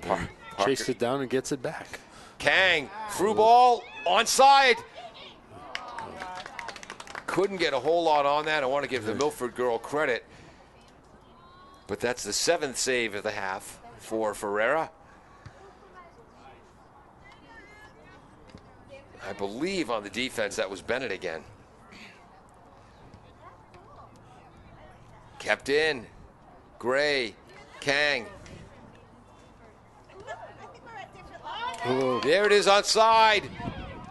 Speaker 2: Parker chased it down and gets it back.
Speaker 1: Kang, through ball, onside. Couldn't get a whole lot on that. I want to give the Milford girl credit. But that's the 7th save of the half for Ferreira. I believe on the defense that was Bennett again. Kept in. Gray. Kang. There it is onside.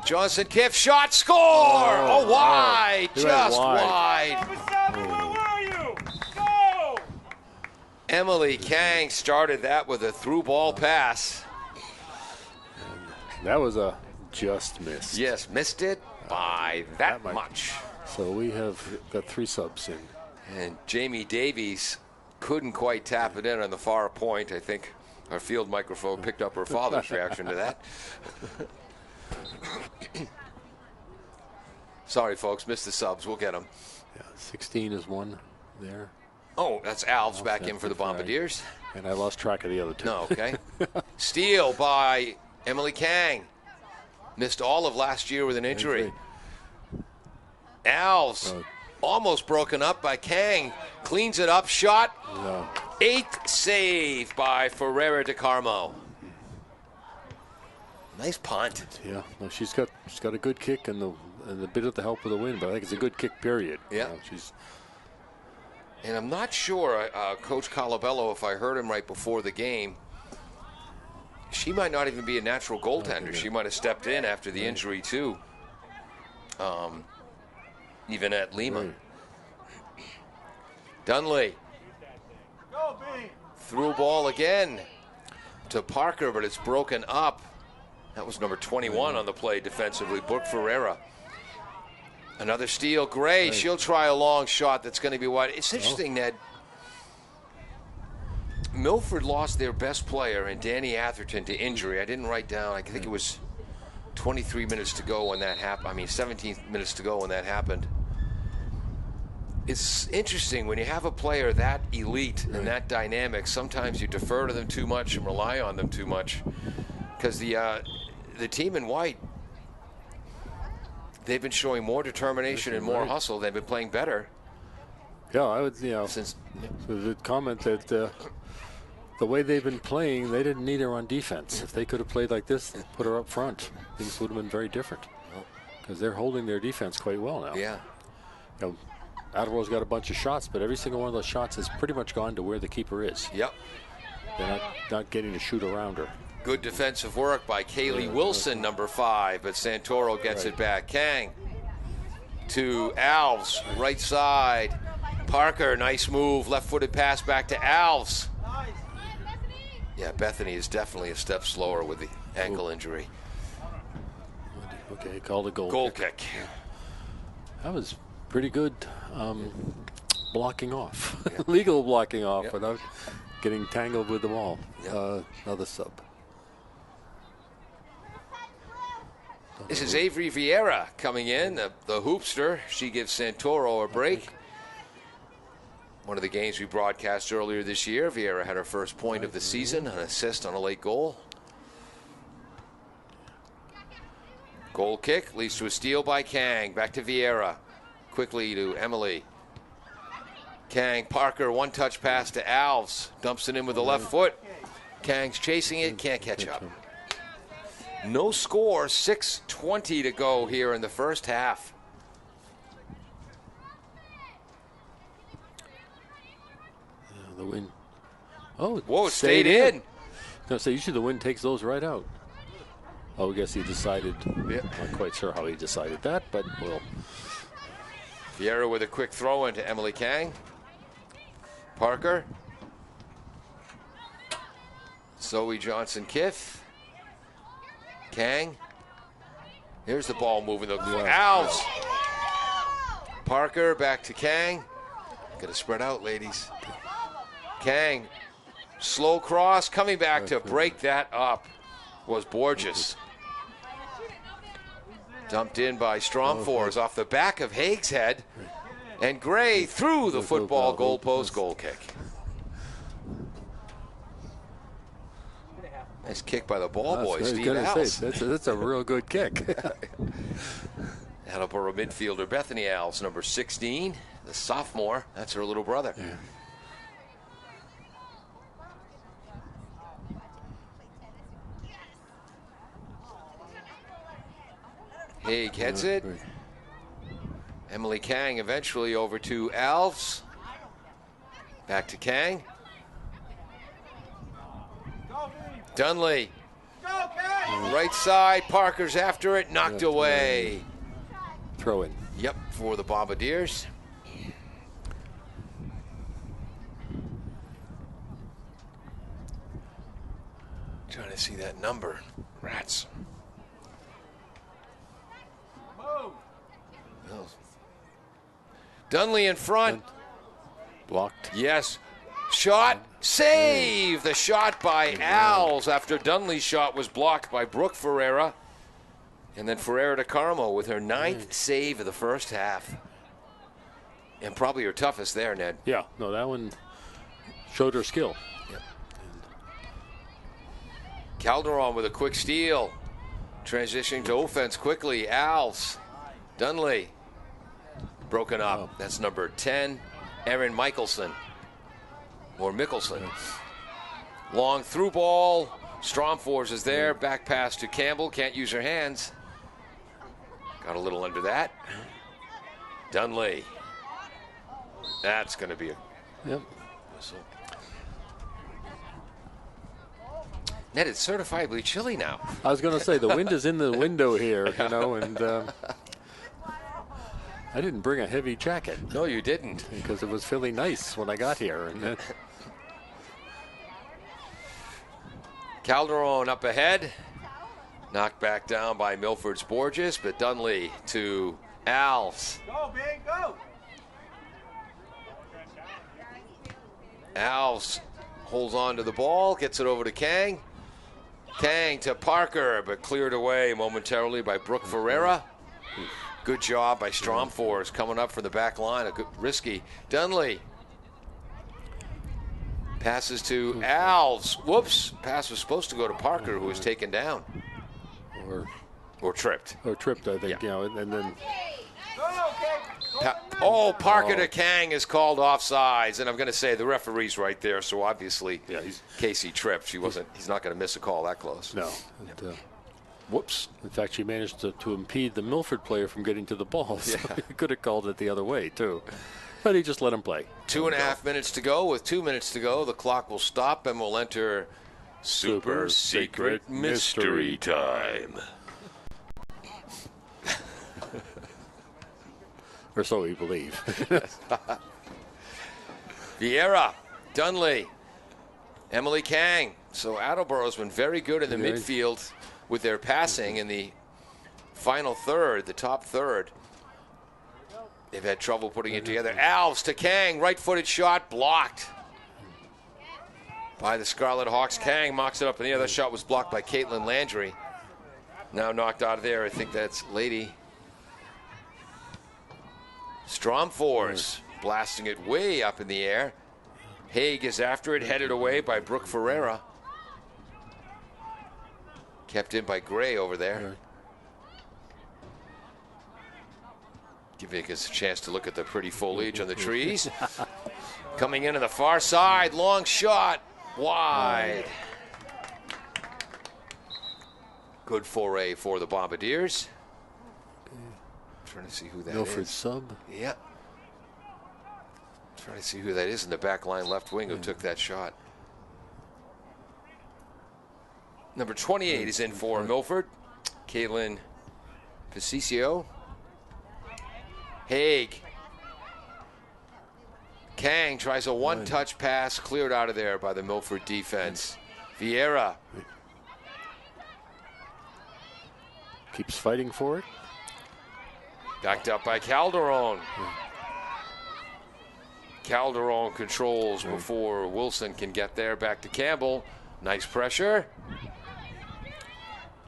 Speaker 1: Johnson-Kiff shot, score! Oh, wide. Just wide. Emily Kang started that with a through ball pass.
Speaker 2: That was a just miss.
Speaker 1: Yes, missed it by that much.
Speaker 2: So we have got 3 subs in.
Speaker 1: And Jamie Davies couldn't quite tap it in on the far point. I think our field microphone picked up her father's reaction to that. Sorry, folks, missed the subs. We'll get them.
Speaker 2: Yeah, 16 is one there.
Speaker 1: Oh, that's Alves back in for the Bombardiers.
Speaker 2: And I lost track of the other 2.
Speaker 1: No, okay. Steal by Emily Kang. Missed all of last year with an injury. Alves almost broken up by Kang. Cleans it up. Shot.
Speaker 2: Yeah.
Speaker 1: 8th save by Ferreira de Carmo. Nice punt.
Speaker 2: Yeah, no, she's got a good kick and a bit of the help of the wind, but I think it's a good kick. Period.
Speaker 1: Yeah,
Speaker 2: she's.
Speaker 1: And I'm not sure, Coach Colabello, if I heard him right before the game, she might not even be a natural goaltender. She might have stepped in after the injury too. Even at Lima.
Speaker 2: Right.
Speaker 1: Dunley. Through ball again to Parker, but it's broken up. That was number 21 on the play defensively, Brooke Ferreira. Another steal. Gray, she'll try a long shot that's going to be wide. It's interesting, Ned. Milford lost their best player and Danny Atherton to injury. I didn't write down. I think it was 23 minutes to go when that happened. I mean, 17 minutes to go when that happened. It's interesting when you have a player that elite and that dynamic. Sometimes you defer to them too much and rely on them too much, because the team in white, they've been showing more determination and more hustle. They've been playing better.
Speaker 2: Yeah, I would.
Speaker 1: Since
Speaker 2: the comment that the way they've been playing, they didn't need her on defense. If they could have played like this and put her up front, things would have been very different. Because they're holding their defense quite well now.
Speaker 1: Yeah.
Speaker 2: You know, Attleboro's got a bunch of shots, but every single one of those shots has pretty much gone to where the keeper is.
Speaker 1: Yep.
Speaker 2: They're not getting to shoot around her.
Speaker 1: Good defensive work by Kaylee Wilson, number 5, but Santoro gets it back. Kang to Alves, right side. Parker, nice move, left-footed pass back to Alves. Yeah, Bethany is definitely a step slower with the ankle injury.
Speaker 2: Okay, called a goal.
Speaker 1: Goal kick.
Speaker 2: That was pretty good blocking off. Legal blocking off without getting tangled with the ball. Another sub.
Speaker 1: This is Avery Vieira coming in, the hoopster. She gives Santoro a break. One of the games we broadcast earlier this year, Vieira had her first point of the season, an assist on a late goal. Goal kick leads to a steal by Kang. Back to Vieira. Quickly to Emily. Kang, Parker, one-touch pass to Alves. Dumps it in with the left foot. Kang's chasing it, can't catch up. No score, 6:20 to go here in the first half.
Speaker 2: The wind. Oh,
Speaker 1: Whoa, it stayed in.
Speaker 2: No, so usually the wind takes those right out. Oh, I guess he decided.
Speaker 1: Yeah.
Speaker 2: Not quite sure how he decided that, but well.
Speaker 1: Vieira with a quick throw into Emily Kang. Parker. Zoe Johnson-Kiff. Kang. Here's the ball moving. Alves. Parker back to Kang. Got to spread out, ladies. Kang. Slow cross. Coming back to break that up was Borges. Dumped in by Stromfors off the back of Haig's head. And Gray through the football goalpost, goal kick. Nice kick by the ball boy, Steve Alves.
Speaker 2: That's a real good kick.
Speaker 1: Attleboro midfielder Bethany Alves, number 16, the sophomore. That's her little brother.
Speaker 2: Yeah.
Speaker 1: Haig heads it. Emily Kang eventually over to Alves. Back to Kang. Dunley. Right side. Parker's after it. Knocked away.
Speaker 2: Throw in.
Speaker 1: Yep, for the Bombardiers. Trying to see that number. Rats. Dunley in front.
Speaker 2: Blocked.
Speaker 1: Yes. Shot. Save. The shot by Alves after Dunley's shot was blocked by Brooke Ferreira. And then Ferreira de Carmo with her 9th save of the first half. And probably her toughest there, Ned.
Speaker 2: Yeah, no, that one showed her skill.
Speaker 1: Yep. Calderon with a quick steal. Transitioning to offense quickly. Alves. Dunley. Broken up.
Speaker 2: Oh.
Speaker 1: That's number 10. Aaron Mickelson. Or Mickelson. Long through ball. Stromfors is there. Back pass to Campbell. Can't use her hands. Got a little under that. Dunley. That's going to be a whistle. Ned, it's certifiably chilly now.
Speaker 2: I was going to say, the wind is in the window here, you know, and I didn't bring a heavy jacket.
Speaker 1: No, you didn't.
Speaker 2: Because it was feeling nice when I got here. And
Speaker 1: Calderon up ahead. Knocked back down by Milford's Borges, but Dunley to Alves.
Speaker 5: Go, big, go!
Speaker 1: Alves holds on to the ball, gets it over to Kang. Kang to Parker, but cleared away momentarily by Brooke Ferreira. Good job by Stromfors coming up from the back line. A good, risky. Dunley. Passes to Alves. Whoops. Pass was supposed to go to Parker, who was taken down. Or tripped.
Speaker 2: or tripped, I think,
Speaker 1: Yeah.
Speaker 2: you know, and then
Speaker 1: Parker to Kang is called offsides, and I'm going to say the referee's right there. So obviously, Casey tripped. He's not going to miss a call that close.
Speaker 2: no. And,
Speaker 1: Whoops.
Speaker 2: in fact, she managed to impede the Milford player from getting to the ball. So he could have called it the other way, too. But he just let him play.
Speaker 1: 2.5 minutes to go. With 2 minutes to go, the clock will stop and we'll enter Super Secret Mystery Time.
Speaker 2: Or so we believe.
Speaker 1: Vieira, Dunley, Emily Kang. So Attleboro's been very good in the midfield with their passing in the final third, the top third. They've had trouble putting it together. Alves to Kang, right-footed shot, blocked by the Scarlet Hawks. Kang mocks it up, and the other shot was blocked by Caitlyn Landry. Now knocked out of there. I think that's Lady. Stromfors blasting it way up in the air. Haig is after it, headed away by Brooke Ferreira. Kept in by Gray over there. Giving us a chance to look at the pretty foliage on the trees. Coming in on the far side, long shot, wide. Good foray for the Bombardiers. Trying to see who that
Speaker 2: Milford
Speaker 1: is.
Speaker 2: sub.
Speaker 1: Yeah. Trying to see who that is in the back line left wing who took that shot. Number 28 is in for Milford. Caitlin Pacicio. Haig. Kang tries a one-touch pass, cleared out of there by the Milford defense. Vieira.
Speaker 2: Keeps fighting for it.
Speaker 1: Backed up by Calderon. Calderon controls before Wilson can get there. Back to Campbell. Nice pressure.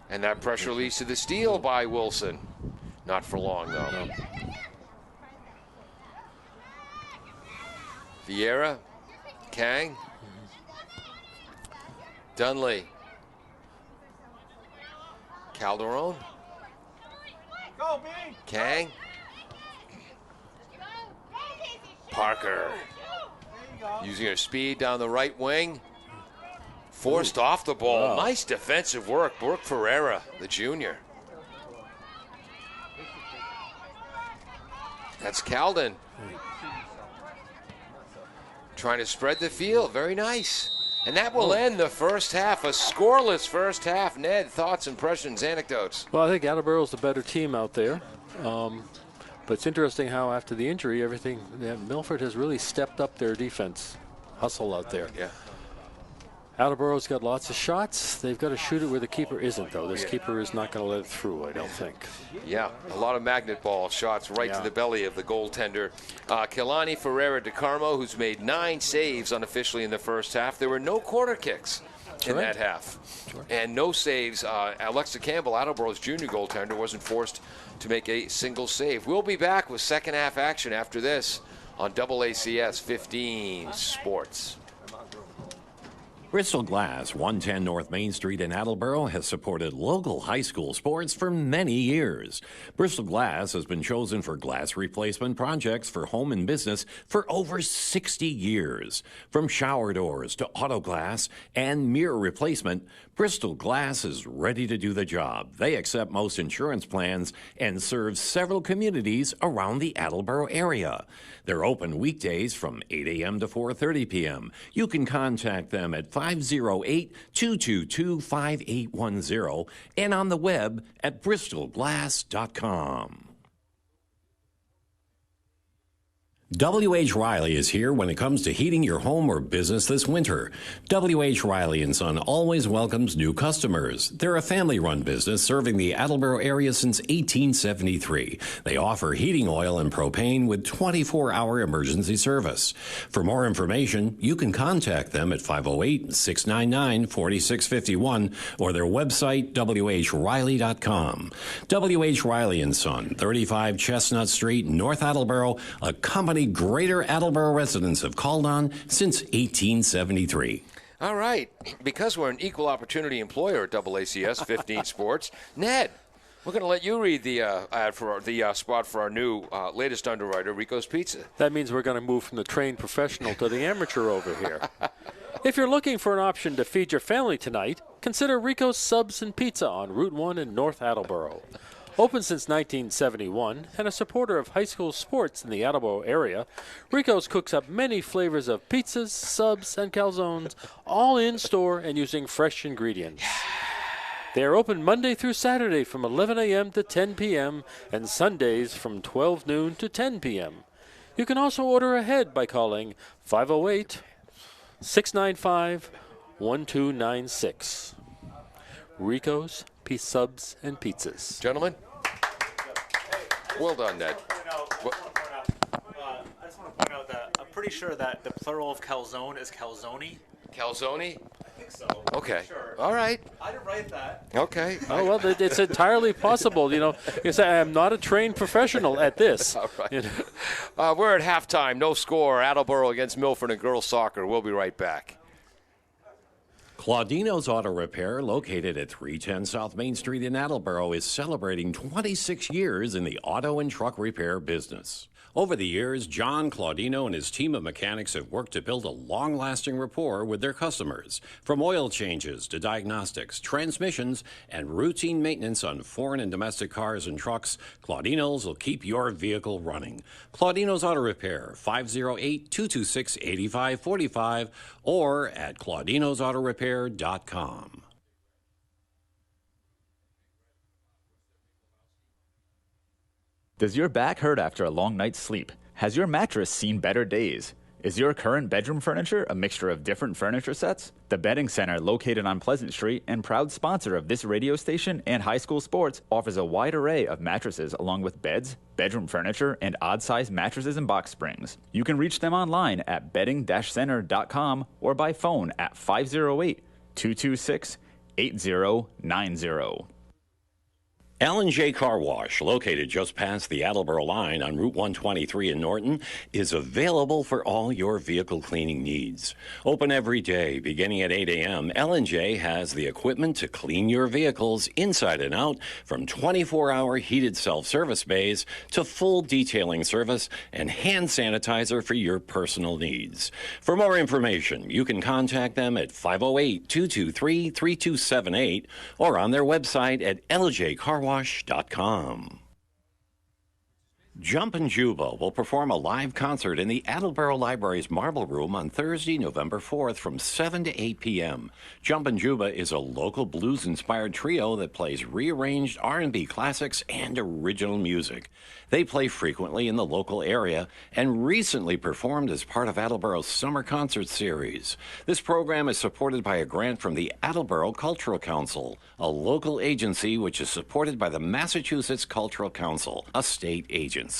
Speaker 1: And that pressure leads to the steal by Wilson. Not for long, though. Vieira. Kang. Dunley. Calderon.
Speaker 5: Go, big!
Speaker 1: Kang. Parker. Using her speed down the right wing. Forced off the ball.
Speaker 2: Wow.
Speaker 1: Nice defensive work. Brooke Ferreira, the junior. That's Calden. Trying to spread the field. Very nice. And that will end the first half. A scoreless first half. Ned, thoughts, impressions, anecdotes?
Speaker 2: Well, I think Attleboro's the better team out there. But it's interesting how after the injury, Milford has really stepped up their defense hustle out there.
Speaker 1: Yeah.
Speaker 2: Attleboro's got lots of shots. They've got to shoot it where the keeper isn't, though. This keeper is not going to let it through, I don't think.
Speaker 1: Yeah, a lot of magnet ball shots right to the belly of the goaltender. Kelani Ferreira de Carmo, who's made 9 saves unofficially in the first half. There were no corner kicks in that half. And no saves. Alexa Campbell, Attleboro's junior goaltender, wasn't forced to make a single save. We'll be back with second half action after this on AACS 15 Sports.
Speaker 3: Bristol Glass, 110 North Main Street in Attleboro, has supported local high school sports for many years. Bristol Glass has been chosen for glass replacement projects for home and business for over 60 years. From shower doors to auto glass and mirror replacement, Bristol Glass is ready to do the job. They accept most insurance plans and serve several communities around the Attleboro area. They're open weekdays from 8 a.m. to 4:30 p.m. You can contact them at 508-222-5810 and on the web at bristolglass.com. W.H. Riley is here when it comes to heating your home or business this winter. W.H. Riley & Son always welcomes new customers. They're a family-run business serving the Attleboro area since 1873. They offer heating oil and propane with 24-hour emergency service. For more information, you can contact them at 508-699-4651 or their website, whriley.com. W.H. Riley & Son, 35 Chestnut Street, North Attleboro, a company Greater Attleboro residents have called on since 1873.
Speaker 1: All right. Because we're an equal opportunity employer at AACS 15 Sports, Ned, we're going to let you read the ad for the spot for our new latest underwriter, Rico's Pizza.
Speaker 2: That means we're going to move from the trained professional to the amateur over here. If you're looking for an option to feed your family tonight, consider Rico's Subs and Pizza on Route 1 in North Attleboro. Open since 1971 and a supporter of high school sports in the Attleboro area, Rico's cooks up many flavors of pizzas, subs, and calzones, all in-store and using fresh ingredients. They are open Monday through Saturday from 11 a.m. to 10 p.m. and Sundays from 12 noon to 10 p.m. You can also order ahead by calling 508-695-1296. Rico's Subs and Pizzas.
Speaker 1: Gentlemen? Well done, Ned.
Speaker 6: I just want to point out that I'm pretty sure that the plural of calzone is calzone.
Speaker 1: Calzone?
Speaker 6: I think so.
Speaker 1: Okay.
Speaker 6: Sure.
Speaker 1: All right.
Speaker 6: I didn't write that.
Speaker 1: Okay.
Speaker 2: Oh, well, it's entirely possible. You know, because I am not a trained professional at this.
Speaker 1: All right.
Speaker 2: You know.
Speaker 1: We're at halftime. No score. Attleboro against Milford in girls soccer. We'll be right back.
Speaker 3: Claudino's Auto Repair, located at 310 South Main Street in Attleboro, is celebrating 26 years in the auto and truck repair business. Over the years, John Claudino and his team of mechanics have worked to build a long-lasting rapport with their customers. From oil changes to diagnostics, transmissions, and routine maintenance on foreign and domestic cars and trucks, Claudino's will keep your vehicle running. Claudino's Auto Repair, 508-226-8545 or at claudinosautorepair.com.
Speaker 4: Does your back hurt after a long night's sleep? Has your mattress seen better days? Is your current bedroom furniture a mixture of different furniture sets? The Bedding Center, located on Pleasant Street and proud sponsor of this radio station and high school sports, offers a wide array of mattresses along with beds, bedroom furniture, and odd-sized mattresses and box springs. You can reach them online at bedding-center.com or by phone at 508-226-8090.
Speaker 3: L&J Car Wash, located just past the Attleboro line on Route 123 in Norton, is available for all your vehicle cleaning needs. Open every day, beginning at 8 a.m., L&J has the equipment to clean your vehicles inside and out, from 24-hour heated self-service bays to full detailing service and hand sanitizer for your personal needs. For more information, you can contact them at 508-223-3278 or on their website at ljcarwash.com. Jumpin' Juba will perform a live concert in the Attleboro Library's Marble Room on Thursday, November 4th from 7 to 8 p.m. Jumpin' Juba is a local blues-inspired trio that plays rearranged R&B classics and original music. They play frequently in the local area and recently performed as part of Attleboro's Summer Concert Series. This program is supported by a grant from the Attleboro Cultural Council, a local agency which is supported by the Massachusetts Cultural Council, a state agency.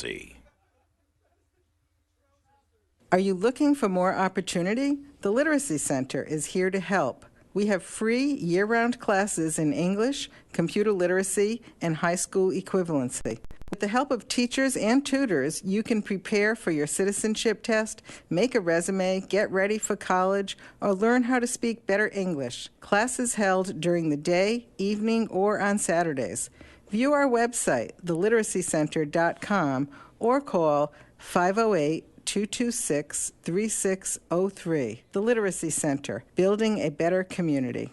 Speaker 7: Are you looking for more opportunity? The Literacy Center is here to help. We have free year-round classes in English, computer literacy, and high school equivalency. With the help of teachers and tutors, you can prepare for your citizenship test, make a resume, get ready for college, or learn how to speak better English. Classes held during the day, evening, or on Saturdays. View our website, theliteracycenter.com, or call 508-226-3603. The Literacy Center, building a better community.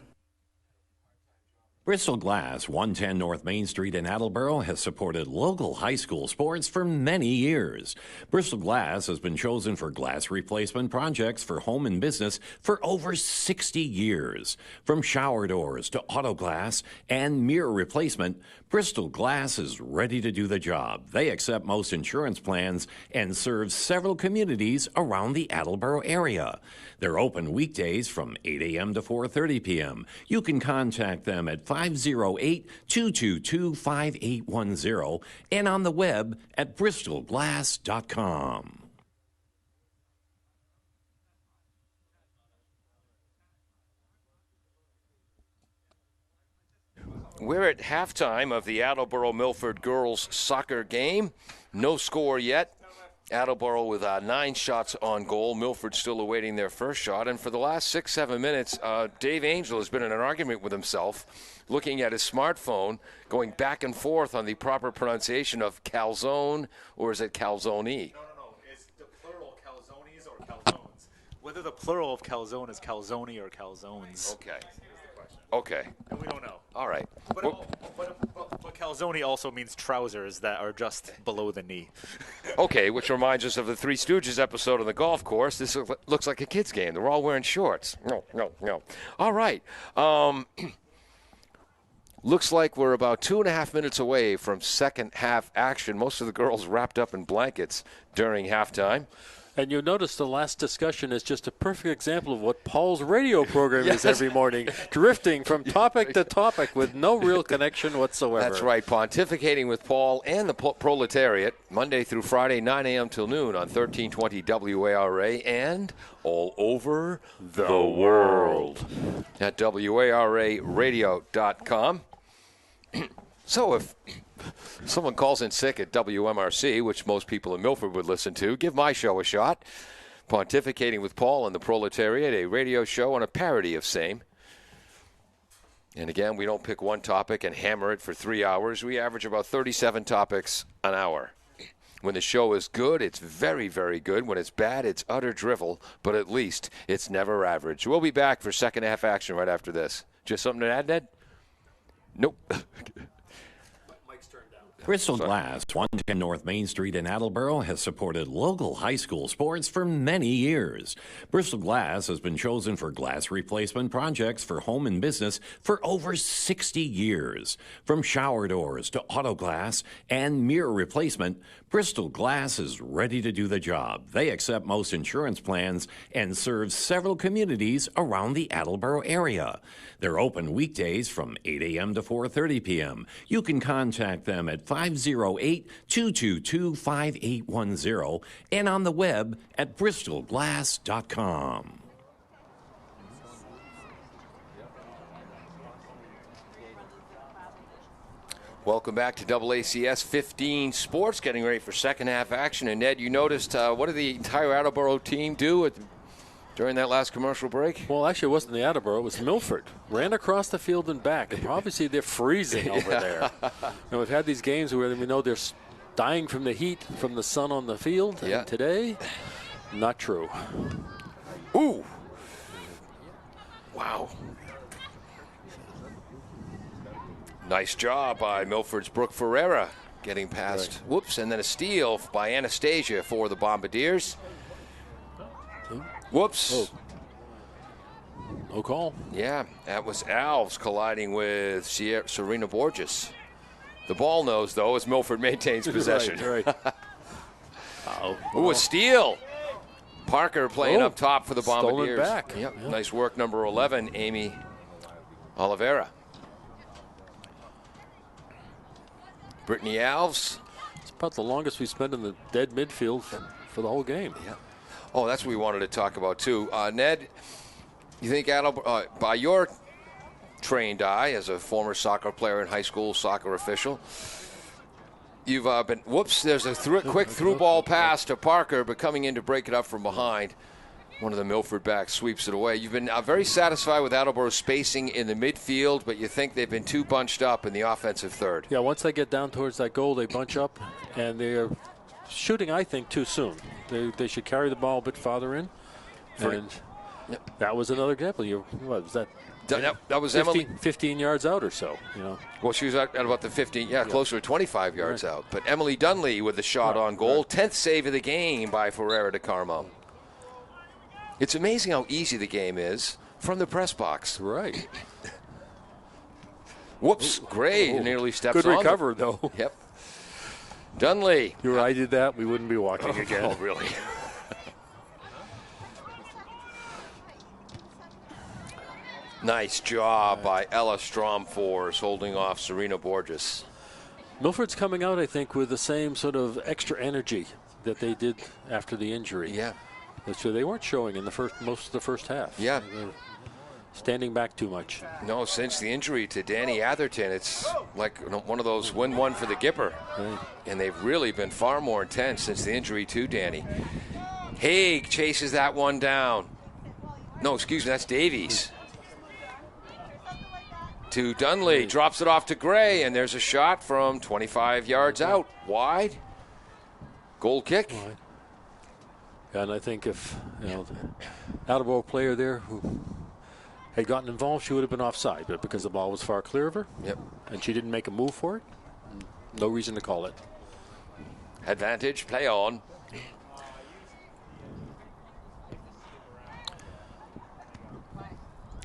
Speaker 3: Bristol Glass, 110 North Main Street in Attleboro, has supported local high school sports for many years. Bristol Glass has been chosen for glass replacement projects for home and business for over 60 years. From shower doors to auto glass and mirror replacement, Bristol Glass is ready to do the job. They accept most insurance plans and serve several communities around the Attleboro area. They're open weekdays from 8 a.m. to 4:30 p.m. You can contact them at 508-222-5810 and on the web at bristolglass.com.
Speaker 1: We're at halftime of the Attleboro-Milford girls soccer game. No score yet. Attleboro with 9 shots on goal. Milford still awaiting their first shot. And for the last 6-7 minutes, Dave Angel has been in an argument with himself, looking at his smartphone, going back and forth on the proper pronunciation of calzone, or is it calzone?
Speaker 6: No. It's the plural calzones or calzones. Whether the plural of calzone is calzone or calzones.
Speaker 1: Okay.
Speaker 6: And we don't know.
Speaker 1: All right.
Speaker 6: But calzone also means trousers that are just below the knee.
Speaker 1: Okay, which reminds us of the Three Stooges episode on the golf course. This looks like a kid's game. They're all wearing shorts. No. All right. Looks like we're about 2.5 minutes away from second half action. Most of the girls wrapped up in blankets during halftime.
Speaker 2: And you'll notice the last discussion is just a perfect example of what Paul's radio program is every morning, drifting from topic to topic with no real connection whatsoever.
Speaker 1: That's right, pontificating with Paul and the proletariat, Monday through Friday, 9 a.m. till noon on 1320 WARA and all over the world at WARAradio.com. So if someone calls in sick at WMRC, which most people in Milford would listen to, give my show a shot. Pontificating with Paul and the Proletariat, a radio show and a parody of same. And again, we don't pick one topic and hammer it for 3 hours. We average about 37 topics an hour. When the show is good, it's very, very good. When it's bad, it's utter drivel, but at least it's never average. We'll be back for second half action right after this. Just something to add, Ned? Nope.
Speaker 3: Bristol Glass, 110 North Main Street in Attleboro, has supported local high school sports for many years. Bristol Glass has been chosen for glass replacement projects for home and business for over 60 years. From shower doors to auto glass and mirror replacement, Bristol Glass is ready to do the job. They accept most insurance plans and serve several communities around the Attleboro area. They're open weekdays from 8 a.m. to 4:30 p.m. You can contact them at 508-222-5810 and on the web at bristolglass.com.
Speaker 1: Welcome back to AACS 15 Sports, getting ready for second half action. And Ned, you noticed what did the entire Attleboro team do during that last commercial break?
Speaker 2: Well, actually, it wasn't the Attleboro. It was Milford. Ran across the field and back. And obviously, they're freezing over there. And we've had these games where we know they're dying from the heat from the sun on the field.
Speaker 1: Yeah.
Speaker 2: And today, not true.
Speaker 1: Ooh. Wow. Nice job by Milford's Brooke Ferreira getting past. Right. Whoops, and then a steal by Anastasia for the Bombardiers. Whoops.
Speaker 2: Oh. No call.
Speaker 1: Yeah, that was Alves colliding with Serena Borges. The ball knows, though, as Milford maintains possession.
Speaker 2: Right.
Speaker 1: Ooh, a steal. Parker playing up top for the Bombardiers.
Speaker 2: Stolen back.
Speaker 1: Yep. Yeah. Nice work, number 11, Amy Oliveira. Brittany Alves.
Speaker 2: It's about the longest we spent in the dead midfield for the whole game.
Speaker 1: Yeah. Oh, that's what we wanted to talk about, too. Ned, You think by your trained eye as a former soccer player and high school soccer official, you've been, whoops, there's a quick through ball pass to Parker, but coming in to break it up from behind. One of the Milford backs sweeps it away. You've been very satisfied with Attleboro's spacing in the midfield, but you think they've been too bunched up in the offensive third.
Speaker 2: Yeah, once they get down towards that goal, they bunch up, and they're shooting, I think, too soon. They should carry the ball a bit farther in. And that was another example. What was that?
Speaker 1: That was
Speaker 2: 15 yards out or so.
Speaker 1: Well, she was at about the 15, closer to 25 yards out. But Emily Dunley with the shot on goal. 10th save of the game by Ferreira de Carmo. It's amazing how easy the game is from the press box.
Speaker 2: Right.
Speaker 1: Whoops, Gray nearly steps on.
Speaker 2: Good recover, though.
Speaker 1: Yep. Dunley.
Speaker 2: I did that, we wouldn't be walking again.
Speaker 1: Oh, really? Nice job by Ella Stromfors holding off Serena Borges.
Speaker 2: Milford's coming out, I think, with the same sort of extra energy that they did after the injury.
Speaker 1: Yeah.
Speaker 2: So they weren't showing in most of the first half.
Speaker 1: Yeah.
Speaker 2: They're standing back too much.
Speaker 1: No, since the injury to Danny Atherton, it's like one of those win one for the Gipper.
Speaker 2: Right.
Speaker 1: And they've really been far more intense since the injury to Danny. Haig chases that one down. No, excuse me, that's Davies. To Dunley, drops it off to Gray, and there's a shot from 25 yards out. Wide. Goal kick.
Speaker 2: Wide. And I think if the Attleboro player there who had gotten involved, she would have been offside. But because the ball was far clear of her, and she didn't make a move for it, no reason to call it.
Speaker 1: Advantage, play on.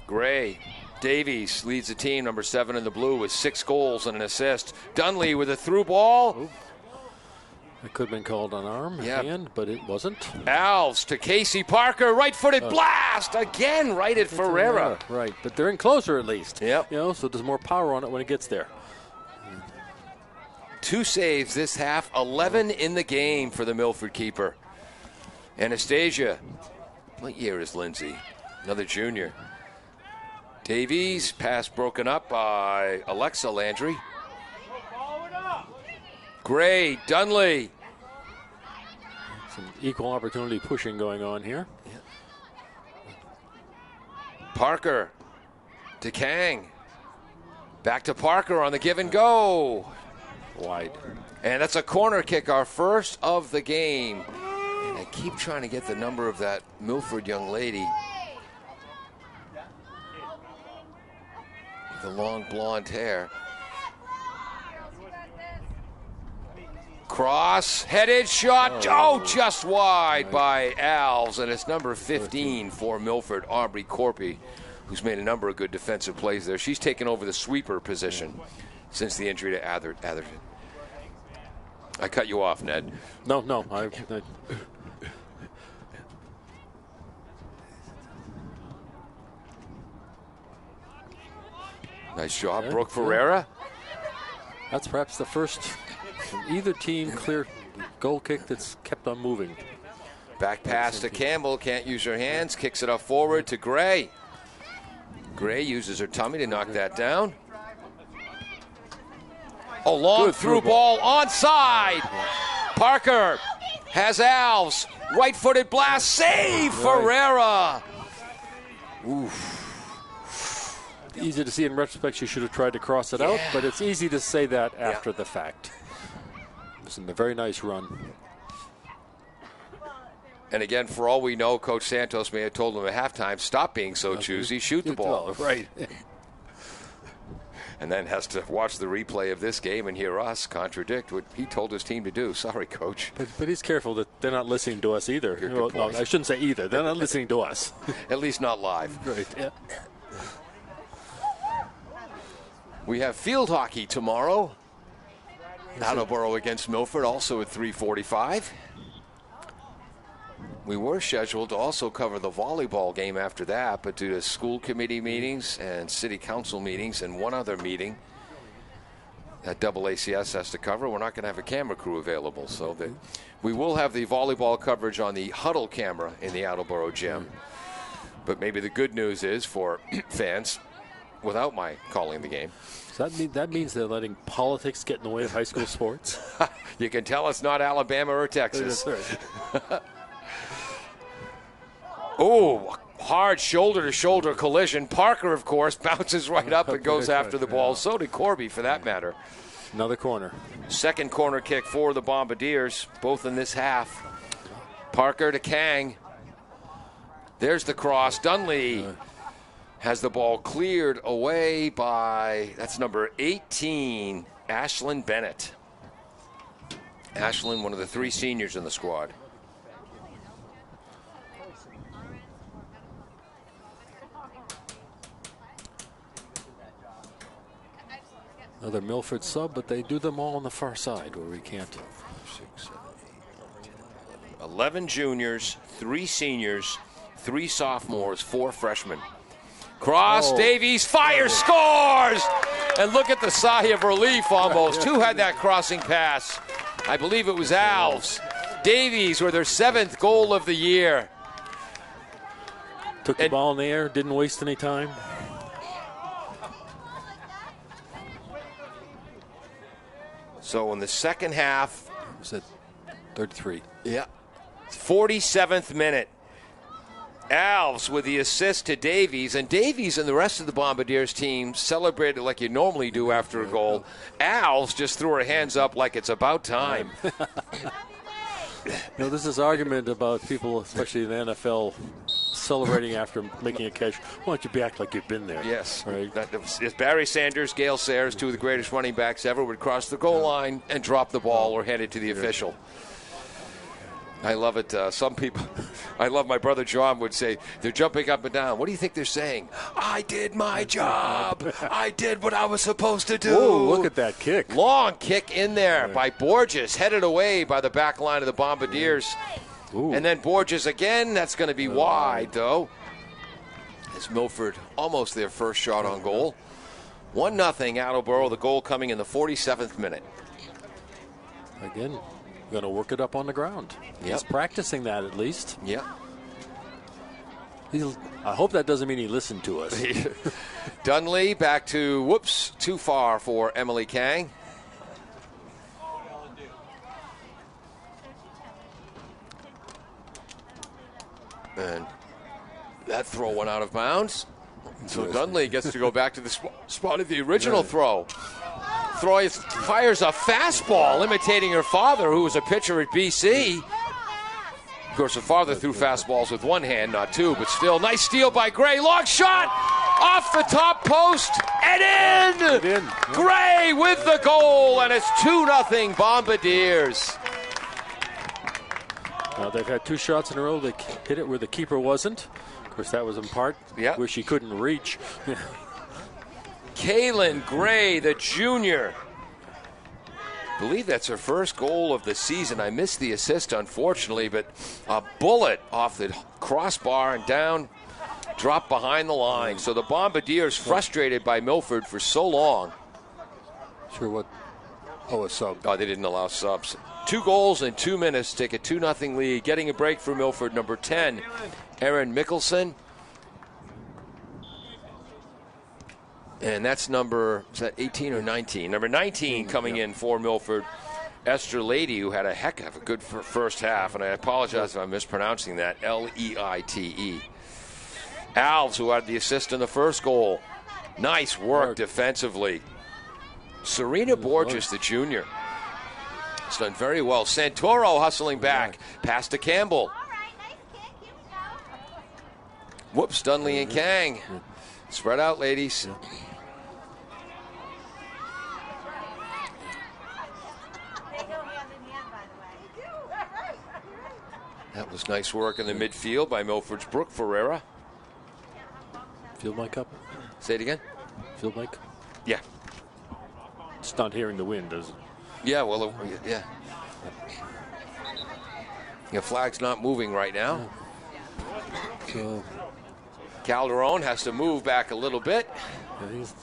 Speaker 1: Gray. Davies leads the team, number 7 in the blue, with 6 goals and an assist. Dunley with a through ball.
Speaker 2: Ooh. It could have been called an arm, hand, but it wasn't.
Speaker 1: Alves to Casey Parker, right-footed blast again, right at Ferreira.
Speaker 2: Right, but they're in closer at least.
Speaker 1: Yep.
Speaker 2: So there's more power on it when it gets there.
Speaker 1: 2 saves this half, 11 in the game for the Milford keeper. Anastasia. What year is Lindsay? Another junior. Davies, pass broken up by Alexa Landry. Gray, Dunley.
Speaker 2: Some equal opportunity pushing going on here.
Speaker 1: Parker to Kang. Back to Parker on the give and go.
Speaker 2: Wide.
Speaker 1: And that's a corner kick, our first of the game. And I keep trying to get the number of that Milford young lady. The long blonde hair. Cross, headed shot, just wide by Alves, and it's number 15 for Milford, Aubrey Corpy, who's made a number of good defensive plays there. She's taken over the sweeper position since the injury to Atherton. I cut you off, Ned.
Speaker 2: No.
Speaker 1: Nice job, Brooke Ferreira.
Speaker 2: That's perhaps the first from either team clear goal kick that's kept on moving.
Speaker 1: Back pass to Campbell, can't use her hands, kicks it up forward to Gray. Gray uses her tummy to knock that down. A long through ball onside. Parker has Alves, right-footed blast, save Ferreira. Oof.
Speaker 2: Easy to see in retrospect she should have tried to cross it out, but it's easy to say that after the fact. It was a very nice run.
Speaker 1: And again, for all we know, Coach Santos may have told him at halftime, stop being so choosy, shoot the ball.
Speaker 2: Right.
Speaker 1: And then has to watch the replay of this game and hear us contradict what he told his team to do. Sorry, Coach.
Speaker 2: But he's careful that they're not listening to us either. Well, no, I shouldn't say either. They're not listening to us.
Speaker 1: At least not live.
Speaker 2: Right. Yeah.
Speaker 1: We have field hockey tomorrow. Attleboro against Milford, also at 3:45. We were scheduled to also cover the volleyball game after that, but due to school committee meetings and city council meetings and one other meeting that AACS has to cover, we're not going to have a camera crew available. So we will have the volleyball coverage on the Huddle camera in the Attleboro gym. But maybe the good news is for fans, without my calling the game.
Speaker 2: So that means they're letting politics get in the way of high school sports?
Speaker 1: You can tell it's not Alabama or Texas. Oh, hard shoulder-to-shoulder collision. Parker, of course, bounces right up and goes after the ball. So did Corby, for that matter.
Speaker 2: Another corner.
Speaker 1: Second corner kick for the Bombardiers, both in this half. Parker to Kang. There's the cross. Dunley has the ball cleared away by, that's number 18, Ashlyn Bennett. Ashlyn, one of the 3 seniors in the squad.
Speaker 2: Another Milford sub, but they do them all on the far side where we can't.
Speaker 1: 6, 7, 8, 9, 10, 11. 11 juniors, 3 seniors, 3 sophomores, 4 freshmen. Cross, Davies fires, scores! And look at the sigh of relief almost. Who had that crossing pass? I believe it was Alves. Davies with their 7th goal of the year.
Speaker 2: Took the ball in the air, didn't waste any time.
Speaker 1: So in the second half,
Speaker 2: was it 33?
Speaker 1: Yeah. 47th minute. Alves with the assist to Davies, and Davies and the rest of the Bombardiers team celebrated like you normally do after a goal. Alves just threw her hands up like it's about time.
Speaker 2: This is argument about people, especially in the NFL, celebrating after making a catch. Why don't you act like you've been there?
Speaker 1: Yes.
Speaker 2: Right.
Speaker 1: If Barry Sanders, Gale Sayers, 2 of the greatest running backs ever, would cross the goal line and drop the ball or hand it to the official. I love it. Some people, I love my brother John would say, they're jumping up and down. What do you think they're saying? I did my job. I did what I was supposed to do.
Speaker 2: Oh, look at that kick.
Speaker 1: Long kick in there by Borges, headed away by the back line of the Bombardiers.
Speaker 2: Ooh.
Speaker 1: And then Borges again. That's going to be wide, though. As Milford almost their first shot on goal. 1-0 Attleboro, the goal coming in the 47th minute.
Speaker 2: Again, going to work it up on the ground.
Speaker 1: Yep.
Speaker 2: He's practicing that at least.
Speaker 1: Yeah.
Speaker 2: I hope that doesn't mean he listened to us.
Speaker 1: Dunley back to, too far for Emily Kang. And that throw went out of bounds. So Dunley gets to go back to the spot of the original throw. Fires a fastball, imitating her father, who was a pitcher at BC. Of course, her father threw fastballs with one hand, not two, but still. Nice steal by Gray. Long shot off the top post and in. Gray with the goal, and it's 2-0 Bombardiers.
Speaker 2: Now they've had 2 shots in a row. They hit it where the keeper wasn't. Of course, that was in part where she couldn't reach.
Speaker 1: Caitlyn Gray, the junior. I believe that's her first goal of the season. I missed the assist, unfortunately, but a bullet off the crossbar and down, dropped behind the line. So the Bombardiers, frustrated by Milford for so long.
Speaker 2: Sure what? Oh, a sub.
Speaker 1: Oh, they didn't allow subs. 2 goals in 2 minutes, take a 2-0 lead. Getting a break for Milford, number 10, Erin Mickelson. And that's number, is that 18 or 19? Number 19 coming in for Milford, Esther Lady, who had a heck of a good first half. And I apologize if I'm mispronouncing that, Leite. Alves, who had the assist in the first goal. Nice work defensively. Serena Borges, the junior. It's done very well. Santoro hustling back. Pass to Campbell. Dunley and Kang. Spread out, ladies. That was nice work in the midfield by Milford's Brooke Ferreira.
Speaker 2: Field mic up?
Speaker 1: Say it again?
Speaker 2: Field mic?
Speaker 1: Yeah.
Speaker 2: It's not hearing the wind, is it?
Speaker 1: Yeah, well, yeah. The flag's not moving right now.
Speaker 2: So
Speaker 1: Calderon has to move back a little bit.
Speaker 2: he's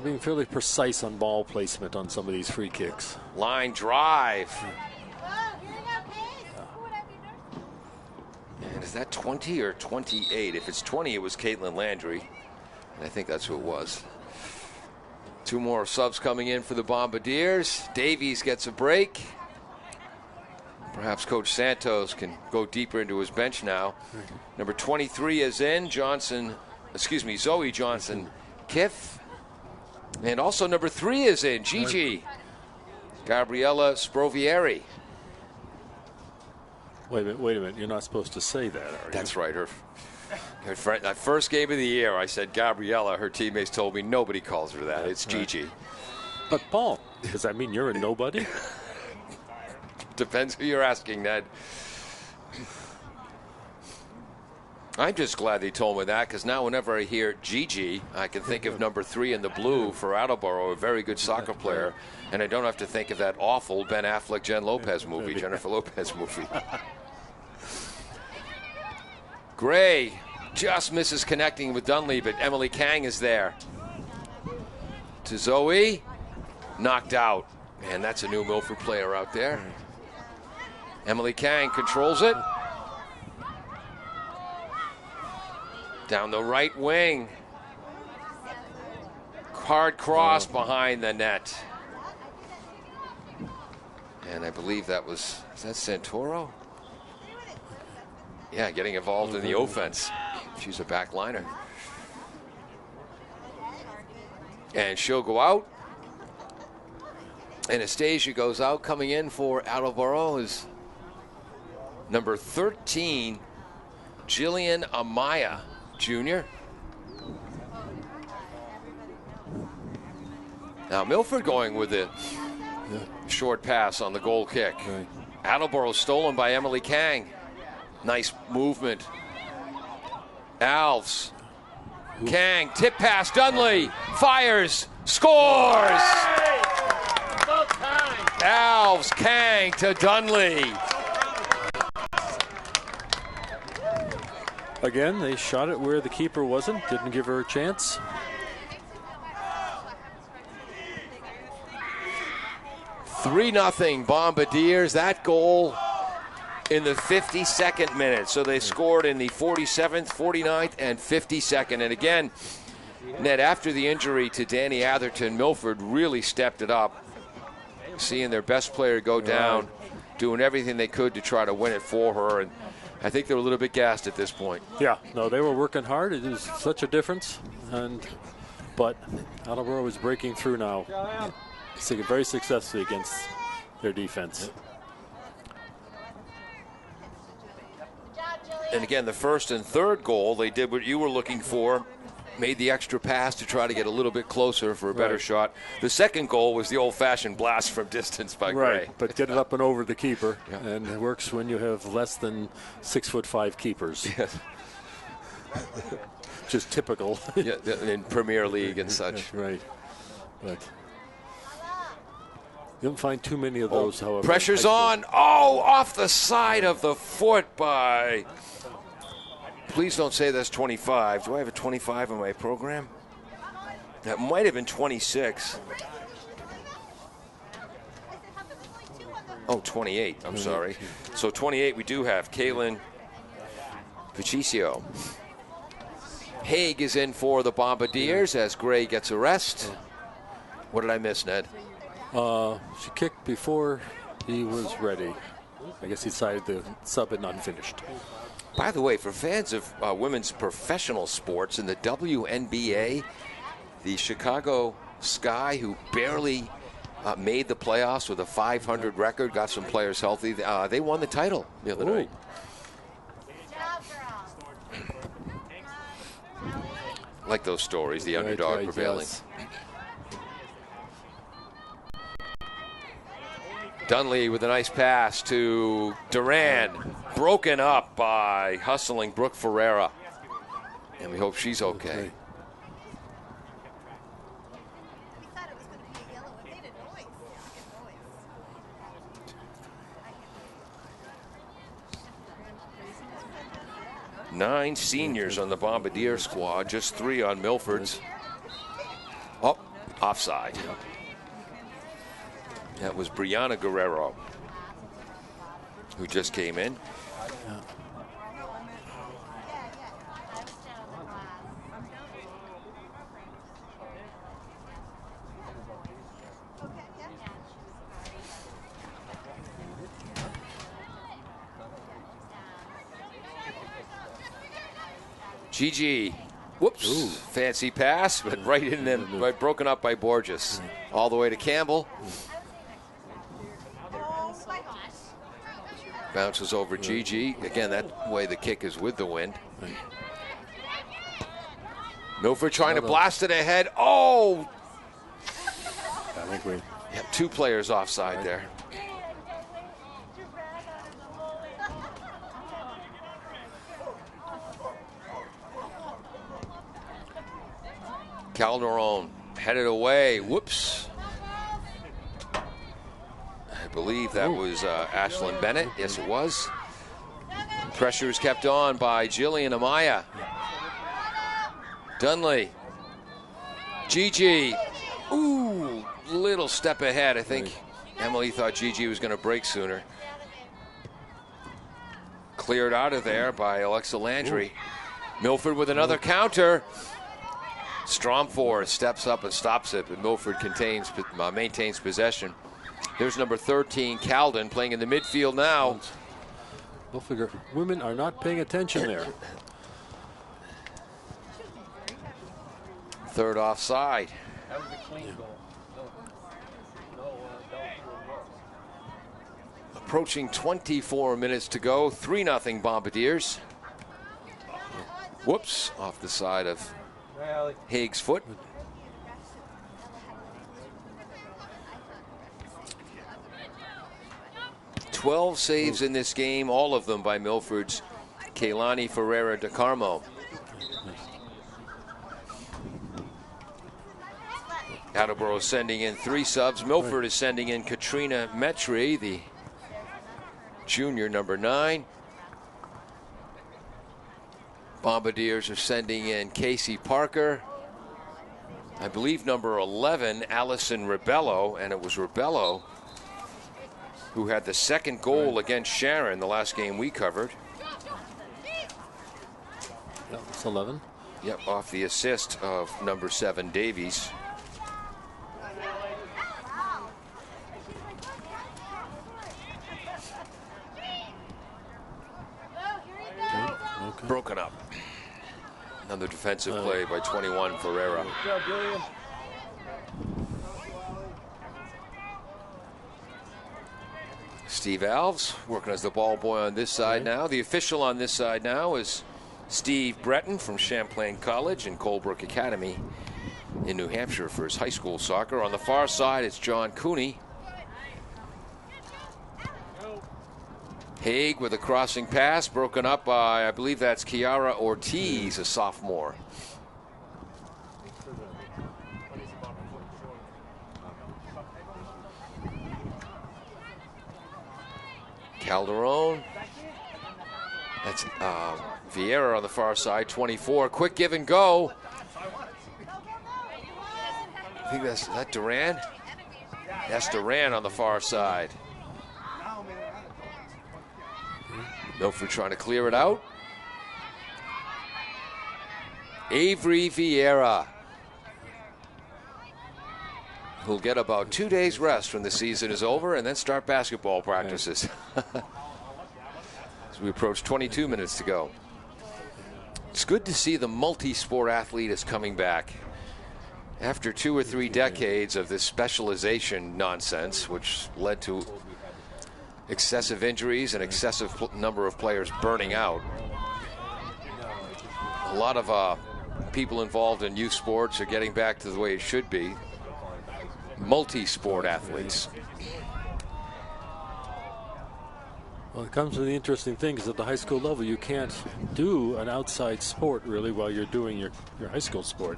Speaker 2: being fairly precise on ball placement on some of these free kicks.
Speaker 1: Line drive. And And is that 20 or 28? If it's 20, it was Caitlyn Landry. And I think that's who it was. 2 more subs coming in for the Bombardiers. Davies gets a break. Perhaps Coach Santos can go deeper into his bench now. Number 23 is in. Zoe Johnson Kiff. And also number 3 is in. Gigi. Gabriella Sprovieri.
Speaker 2: Wait a minute. You're not supposed to say that, are you?
Speaker 1: That's right. Her that first game of the year, I said Gabriella. Her teammates told me nobody calls her that. It's Gigi.
Speaker 2: But Paul, does that mean you're a nobody?
Speaker 1: Depends who you're asking, Ned. I'm just glad they told me that, because now whenever I hear Gigi, I can think of number 3 in the blue for Attleboro, a very good soccer player, and I don't have to think of that awful Ben Affleck, Jennifer Lopez movie. Gray just misses connecting with Dunley, but Emily Kang is there. To Zoe, knocked out. Man, that's a new Milford player out there. Emily Kang controls it. Down the right wing. Hard cross behind the net. And I believe that was, is that Santoro? Yeah, getting involved in the offense. She's a backliner. And she'll go out. Anastasia goes out. Coming in for Attleboro is number 13, Jillian Amaya Jr. Now Milford going with the short pass on the goal kick.
Speaker 2: Right.
Speaker 1: Attleboro stolen by Emily Kang. Nice movement. Alves. Kang, tip pass, Dunley, fires, scores! Alves, Kang to Dunley.
Speaker 2: Again, they shot it where the keeper wasn't, didn't give her a chance.
Speaker 1: Three 0 Bombardiers. That goal in the 52nd minute. So they scored in the 47th, 49th, and 52nd. And again, Ned, after the injury to Danny Atherton, Milford really stepped it up. Seeing their best player go down, doing everything they could to try to win it for her. And I think they're a little bit gassed at this point.
Speaker 2: Yeah, no, they were working hard. It was such a difference. But Attleboro is breaking through now. Very successfully against their defense.
Speaker 1: And again, the first and third goal, they did what you were looking for. Made the extra pass to try to get a little bit closer for a better shot. The second goal was the old-fashioned blast from distance by Gray.
Speaker 2: But get it up and over the keeper. Yeah. And it works when you have less than 6'5" keepers.
Speaker 1: Yes.
Speaker 2: Just typical.
Speaker 1: Yeah, in Premier League and such.
Speaker 2: Right. But you don't find too many of those, however.
Speaker 1: Pressure's on. Oh, off the side of the foot by... Please don't say that's 25. Do I have a 25 in my program? That might have been 26. Oh, 28. I'm sorry. So 28 we do have. Caitlyn Patricio. Haig is in for the Bombardiers as Gray gets a rest. What did I miss, Ned?
Speaker 2: She kicked before he was ready. I guess he decided the sub had not finished.
Speaker 1: By the way, for fans of women's professional sports in the WNBA, the Chicago Sky, who barely made the playoffs with a 500 record, got some players healthy, they won the title the other night. Like those stories, the underdog prevailing. Yes. Dunley with a nice pass to Duran, broken up by hustling Brooke Ferreira. And we hope she's okay. 9 seniors on the Bombardier squad, just 3 on Milford's. Oh, offside. That was Brianna Guerrero, who just came in. Gigi. Whoops.
Speaker 2: Ooh.
Speaker 1: Fancy pass, but right in them, right broken up by Borges. All the way to Campbell. Bounces over Gigi. Again, that way the kick is with the wind. Milford trying to blast it ahead. Oh!
Speaker 2: I think we.
Speaker 1: Yeah, 2 players offside there. Calderon headed away. Whoops. I believe that was Ashlyn Bennett. Yes, it was. Pressure is kept on by Jillian Amaya. Dunley. Gigi. Ooh, little step ahead. I think Emily thought Gigi was going to break sooner. Cleared out of there by Alexa Landry. Milford with another counter. Stromford steps up and stops it, but Milford maintains possession. There's number 13, Calden, playing in the midfield now.
Speaker 2: Milford women are not paying attention there.
Speaker 1: Third offside. Approaching 24 minutes to go. 3-0 Bombardiers. Whoops, off the side of Haig's foot. Twelve saves in this game, all of them by Milford's Kaylani Ferreira de Carmo. Attleboro sending in 3 subs. Milford is sending in Katrina Metri, the junior number 9. Bombardiers are sending in Casey Parker. I believe number 11, Allison Rebello, and it was Rebello who had the second goal against Sharon the last game we covered.
Speaker 2: That's 11.
Speaker 1: Yep, off the assist of number 7, Davies.
Speaker 2: Okay.
Speaker 1: Broken up. Another defensive play by 21, Ferreira. Steve Alves working as the ball boy on this side now. The official on this side now is Steve Breton from Champlain College and Colebrook Academy in New Hampshire for his high school soccer. On the far side, it's John Cooney. Haig with a crossing pass, broken up by, I believe that's Kiara Ortiz, a sophomore. Calderon. That's Vieira on the far side, 24. Quick give and go. I think that's that Duran. That's Duran on the far side. Milford trying to clear it out. Avery Vieira, who'll get about 2 days rest when the season is over and then start basketball practices. As we approach 22 minutes to go. It's good to see the multi-sport athlete is coming back. After 2 or 3 decades of this specialization nonsense, which led to excessive injuries and excessive number of players burning out. A lot of people involved in youth sports are getting back to the way it should be. Multi-sport athletes.
Speaker 2: Well, it comes to the interesting thing is at the high school level, you can't do an outside sport really while you're doing your high school sport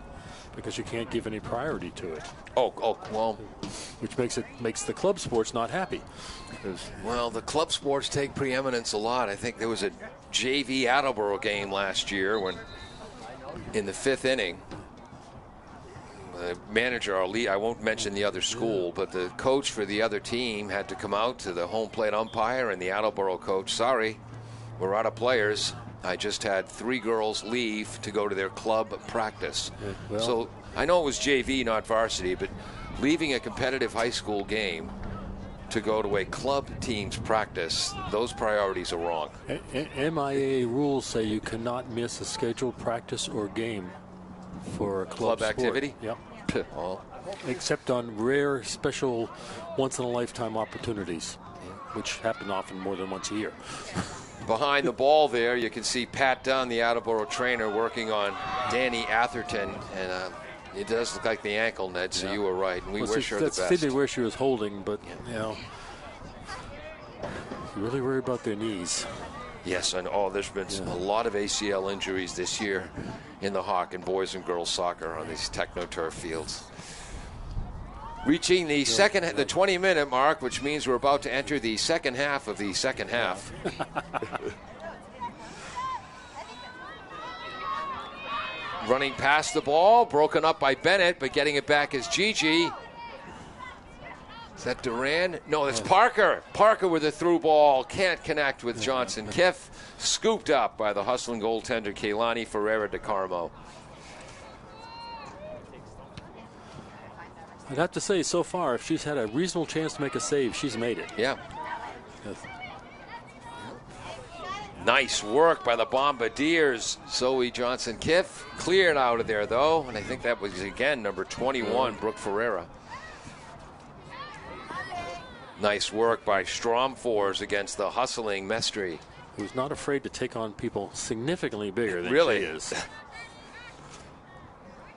Speaker 2: because you can't give any priority to it.
Speaker 1: Oh, well.
Speaker 2: Which makes the club sports not happy.
Speaker 1: Well, the club sports take preeminence a lot. I think there was a JV Attleboro game last year when in the 5th inning, the manager, I won't mention the other school, but the coach for the other team had to come out to the home plate umpire and the Attleboro coach, sorry, we're out of players. I just had 3 girls leave to go to their club practice.
Speaker 2: Well,
Speaker 1: so I know it was JV, not varsity, but leaving a competitive high school game to go to a club team's practice. Those priorities are wrong.
Speaker 2: MIA rules say you cannot miss a scheduled practice or game for a club sport.
Speaker 1: Activity?
Speaker 2: Yep.
Speaker 1: Well,
Speaker 2: Except on rare, special, once-in-a-lifetime opportunities, which happen often more than once a year.
Speaker 1: behind the ball there, you can see Pat Dunn, the Attleboro trainer, working on Danny Atherton, and it does look like the ankle, Ned, so you were right, and we wish her the best.
Speaker 2: That's fitted where she was holding, but, you know, you really worry about their knees.
Speaker 1: Yes, and there's been a lot of ACL injuries this year in the Hawk and boys and girls soccer on these techno-turf fields. Reaching the the 20-minute mark, which means we're about to enter the second half of the second half. Running past the ball, broken up by Bennett, but getting it back is Gigi. Is that Duran? No, it's Parker. Parker with a through ball. Can't connect with Johnson. Kiff scooped up by the hustling goaltender Keilani Ferreira de Carmo.
Speaker 2: I'd have to say, so far, if she's had a reasonable chance to make a save, she's made it.
Speaker 1: Yeah. Nice work by the Bombardiers. Zoe Johnson-Kiff cleared out of there, though, and I think that was, again, number 21, Brooke Ferreira. Nice work by Stromfors against the hustling Mestri.
Speaker 2: Who's not afraid to take on people significantly bigger than
Speaker 1: Really?
Speaker 2: she is.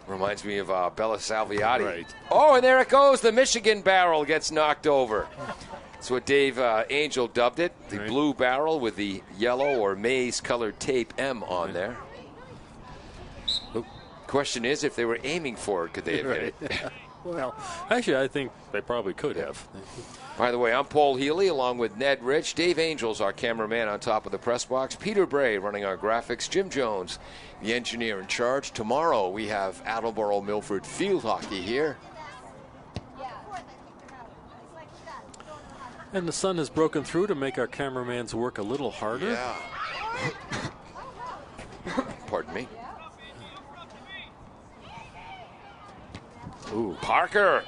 Speaker 1: Reminds me of Bella Salviati.
Speaker 2: Right.
Speaker 1: Oh, and there it goes. The Michigan barrel gets knocked over. That's what Dave Angel dubbed it. The blue barrel with the yellow or maize-colored tape M on there. Question is, if they were aiming for it, could they have hit it?
Speaker 2: Well, actually, I think they probably could have.
Speaker 1: By the way, I'm Paul Healy, along with Ned Rich. Dave Angel's our cameraman on top of the press box. Peter Bray running our graphics. Jim Jones, the engineer in charge. Tomorrow we have Attleboro Milford field hockey here.
Speaker 2: And the sun has broken through to make our cameraman's work a little harder.
Speaker 1: Yeah. Pardon me.
Speaker 2: Ooh,
Speaker 1: Parker.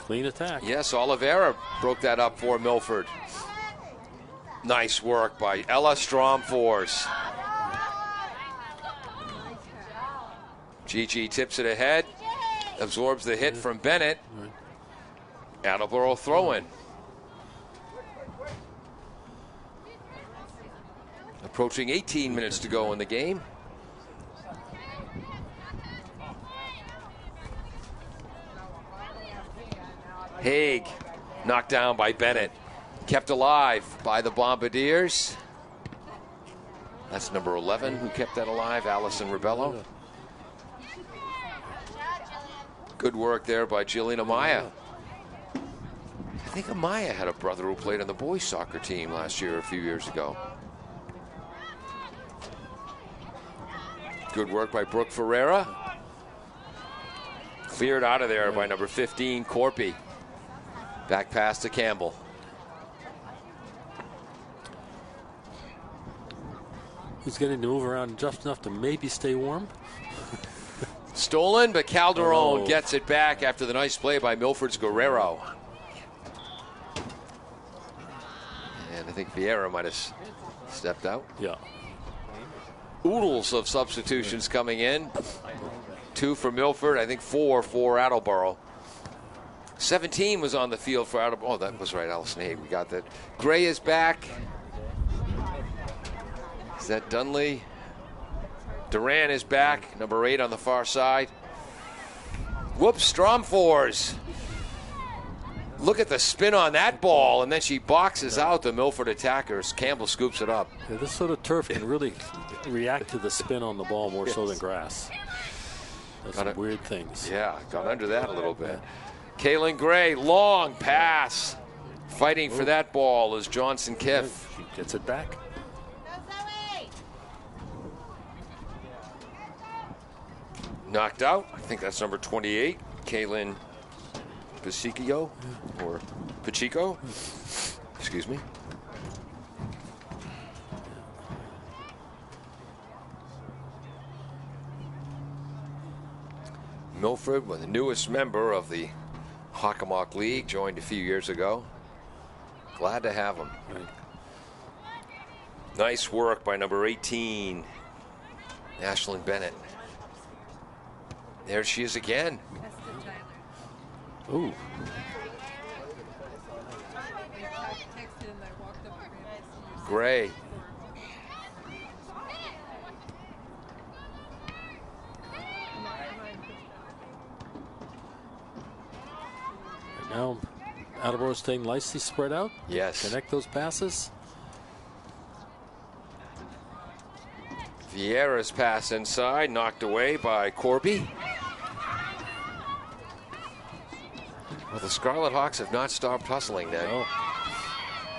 Speaker 2: clean attack.
Speaker 1: Yes, Oliveira broke that up for Milford. Nice work by Ella Stromfors. Gigi tips it ahead. Absorbs the hit from Bennett. Attleboro throw-in. Approaching 18 minutes to go in the game. Haig knocked down by Bennett. Kept alive by the Bombardiers. That's number 11 who kept that alive, Allison Rebello. Good work there by Jillian Amaya. I think Amaya had a brother who played on the boys soccer team last year, a few years ago. Good work by Brooke Ferreira. Cleared out of there by number 15, Corpy. Back pass to Campbell.
Speaker 2: He's getting to move around just enough to maybe stay warm.
Speaker 1: Stolen, but Calderon gets it back after the nice play by Milford's Guerrero. And I think Vieira might have stepped out.
Speaker 2: Yeah.
Speaker 1: Oodles of substitutions coming in. 2 for Milford, I think 4 for Attleboro. 17 was on the field for Attleboro. Oh, that was right, Allison Haig. We got that. Gray is back. Is that Dunley? Duran is back. Number 8 on the far side. Whoops, Stromfors. Look at the spin on that ball, and then she boxes out the Milford attackers. Campbell scoops it up.
Speaker 2: Yeah, this sort of turf can really react to the spin on the ball more so than grass. That's some weird things.
Speaker 1: Yeah, got under that a little bit. Kaylin Gray, long pass. Fighting for that ball is Johnson-Kiff.
Speaker 2: She gets it back.
Speaker 1: Knocked out. I think that's number 28, Caitlyn Pacheco, or Pacheco. Excuse me. Milford, the newest member of the Hockomock League, joined a few years ago. Glad to have him.
Speaker 2: Right.
Speaker 1: Nice work by number 18, Ashlyn Bennett. There she is again.
Speaker 2: Ooh.
Speaker 1: Gray.
Speaker 2: Now, Attleboro staying nicely spread out.
Speaker 1: Yes.
Speaker 2: Connect those passes.
Speaker 1: Vieira's pass inside, knocked away by Corby. Well, the Scarlet Hawks have not stopped hustling then.
Speaker 2: Oh.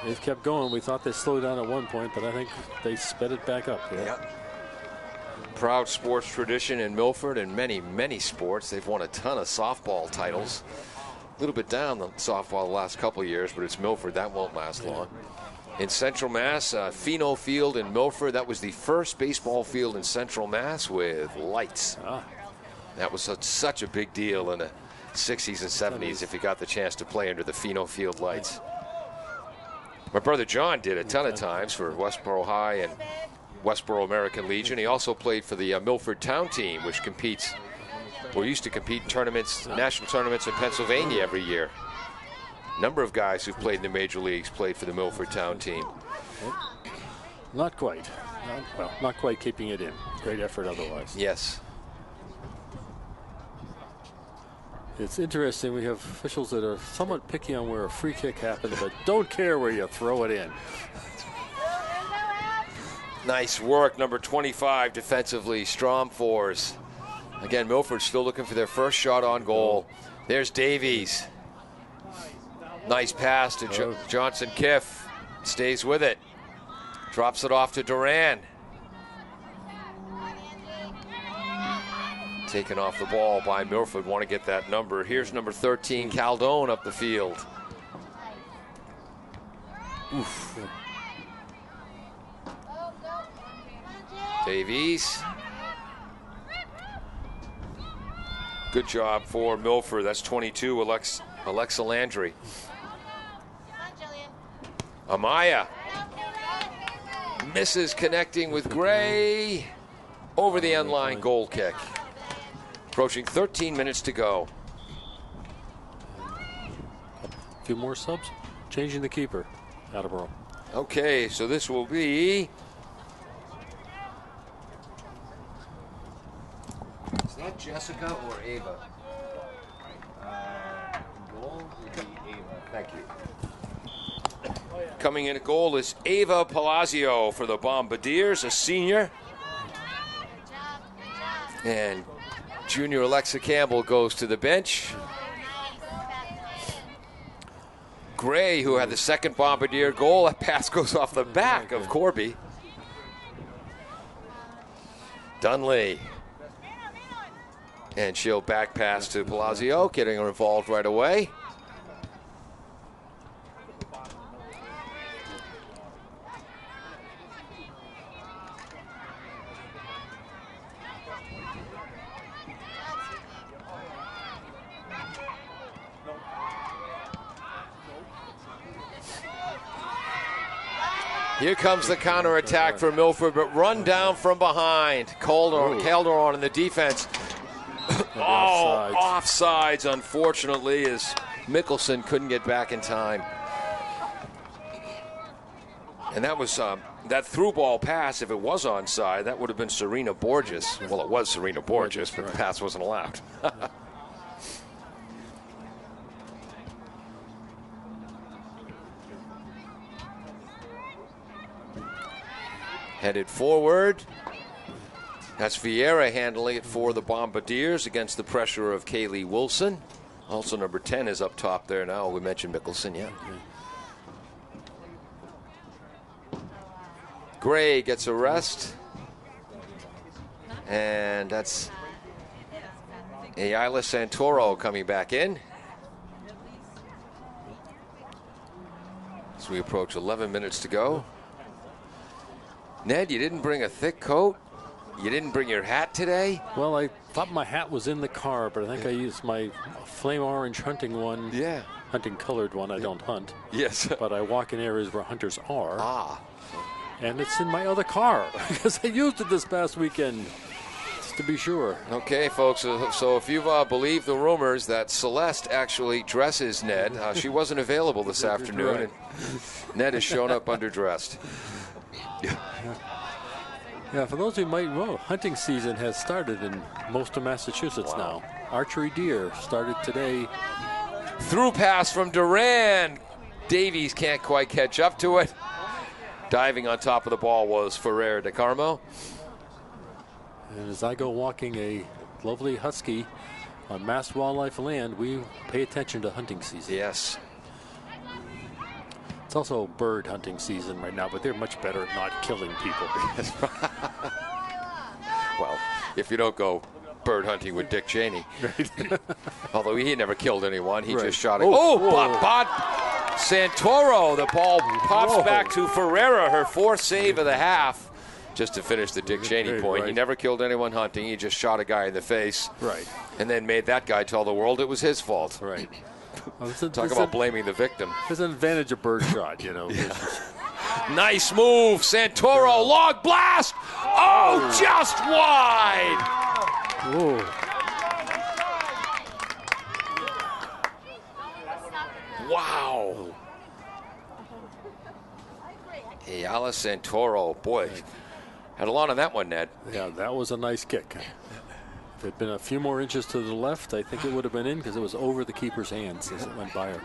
Speaker 2: They've kept going. We thought they slowed down at one point, but I think they sped it back up.
Speaker 1: Yep. Proud sports tradition in Milford and many, many sports. They've won a ton of softball titles. A little bit down the softball the last couple of years, but it's Milford. That won't last long. In Central Mass, Pheno Field in Milford. That was the first baseball field in Central Mass with lights. That was such a big deal in the 60s and 70s if you got the chance to play under the Pheno Field lights. My brother John did a ton of times for Westboro High and Westboro American Legion. He also played for the Milford Town team, which competes, or used to compete in tournaments, national tournaments in Pennsylvania every year. Number of guys who've played in the major leagues played for the Milford Town team.
Speaker 2: Not quite. Not quite keeping it in. Great effort otherwise.
Speaker 1: Yes.
Speaker 2: It's interesting. We have officials that are somewhat picky on where a free kick happens, but don't care where you throw it in.
Speaker 1: Nice work, number 25 defensively, Stromfors. Again, Milford still looking for their first shot on goal. There's Davies. Nice pass to Johnson Kiff. Stays with it. Drops it off to Duran. Taken off the ball by Milford. Want to get that number. Here's number 13, Caldone up the field. Oof. Davies. Good job for Milford. That's 22, Alexa Landry. Amaya misses connecting with Gray. Over the end line, goal kick. Approaching 13 minutes to go.
Speaker 2: A few more subs. Changing the keeper, Attleboro.
Speaker 1: Okay, so this will be...
Speaker 8: Is that Jessica or Ava? Goal would be Ava. Thank you.
Speaker 1: Coming in at goal is Ava Palazzo for the Bombardiers, a senior. And junior Alexa Campbell goes to the bench. Gray, who had the second Bombardier goal, that pass goes off the back of Corby. Dunley. And she'll back pass to Palazzo, getting her involved right away. Here comes the counterattack for Milford, but run down from behind. Calderon in the defense. Offsides, unfortunately, as Mickelson couldn't get back in time. And that was that through ball pass. If it was onside, that would have been Serena Borges. Well, it was Serena Borges, but the pass wasn't allowed. Headed forward. That's Vieira handling it for the Bombardiers against the pressure of Kaylee Wilson. Also, number 10 is up top there now. We mentioned Mickelson, yeah. Gray gets a rest. And that's Ayala Santoro coming back in. As we approach 11 minutes to go. Ned, you didn't bring a thick coat? You didn't bring your hat today?
Speaker 2: Well, I thought my hat was in the car, but I think I used my flame orange hunting one.
Speaker 1: Yeah.
Speaker 2: hunting colored one. I don't hunt.
Speaker 1: Yes.
Speaker 2: But I walk in areas where hunters are.
Speaker 1: Ah.
Speaker 2: And it's in my other car because I used it this past weekend, just to be sure.
Speaker 1: Okay, folks, so if you believe the rumors that Celeste actually dresses Ned, she wasn't available this afternoon,
Speaker 2: Right.
Speaker 1: and Ned has shown up underdressed.
Speaker 2: Yeah, for those who might know, hunting season has started in most of Massachusetts now. Archery deer started today.
Speaker 1: Through pass from Duran. Davies can't quite catch up to it. Diving on top of the ball was Ferrer de Carmo.
Speaker 2: And as I go walking a lovely husky on Mass Wildlife land, we pay attention to hunting season.
Speaker 1: Yes.
Speaker 2: It's also bird hunting season right now, but they're much better at not killing people.
Speaker 1: Well, if you don't go bird hunting with Dick Cheney. Although he never killed anyone. He just shot it. Santoro. The ball pops back to Ferreira, her fourth save of the half, just to finish the Dick Cheney point.
Speaker 2: Right.
Speaker 1: He never killed anyone hunting. He just shot a guy in the face.
Speaker 2: Right.
Speaker 1: And then made that guy tell the world it was his fault.
Speaker 2: Right.
Speaker 1: Talk about blaming the victim.
Speaker 2: There's an advantage of bird shot, you know.
Speaker 1: Nice move. Santoro, log blast. Oh, just wide.
Speaker 2: Whoa.
Speaker 1: Wow. Hey, Alice Santoro, boy, had a lot on that one, Ned.
Speaker 2: Yeah, that was a nice kick. If it had been a few more inches to the left, I think it would have been in because it was over the keeper's hands as it went by her.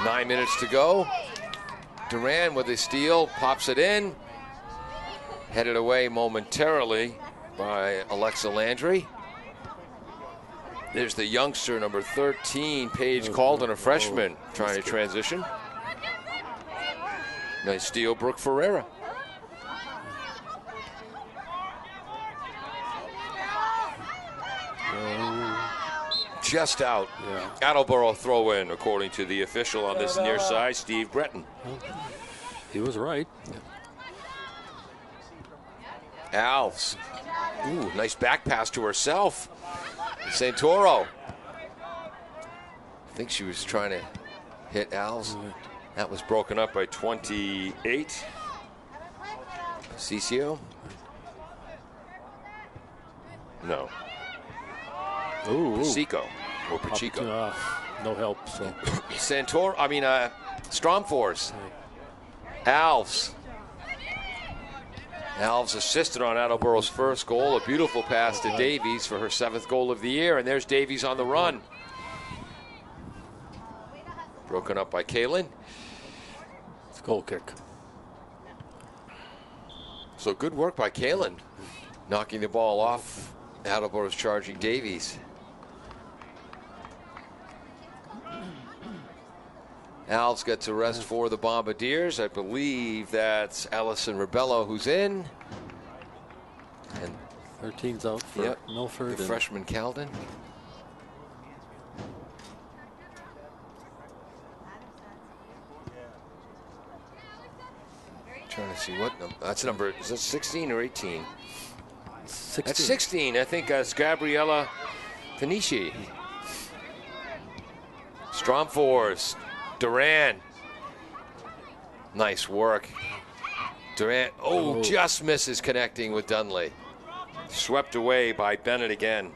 Speaker 1: Nine minutes to go. Duran with a steal, pops it in. Headed away momentarily by Alexa Landry. There's the youngster, number 13, Paige Calden, a freshman, trying to transition. Nice steal, Brooke Ferreira. Just out.
Speaker 2: Yeah.
Speaker 1: Attleboro throw in, according to the official on this near side, Steve Breton.
Speaker 2: He was right.
Speaker 1: Alves. Ooh, nice back pass to herself. Santoro. I think she was trying to hit Alves. That was broken up by 28. Cicio? No.
Speaker 2: Ooh.
Speaker 1: Pacheco. Or Pacheco.
Speaker 2: No help. So
Speaker 1: Stromfors. Alves. Alves assisted on Attleboro's first goal. A beautiful pass to Davies for her 7th goal of the year. And there's Davies on the run. Broken up by Caitlyn.
Speaker 2: It's a goal kick.
Speaker 1: So good work by Caitlyn. Knocking the ball off. Attleboro's charging Davies. Alves gets a rest for the Bombardiers. I believe that's Allison Rebello who's in. And
Speaker 2: 13's out for Milford.
Speaker 1: The freshman Calden. Trying to see what number. That's number, is that 16 or 18?
Speaker 2: 16.
Speaker 1: That's 16. I think that's Gabriella Fenici. Stromfors. Duran. Nice work. Duran, just misses connecting with Dunley. Swept away by Bennett again.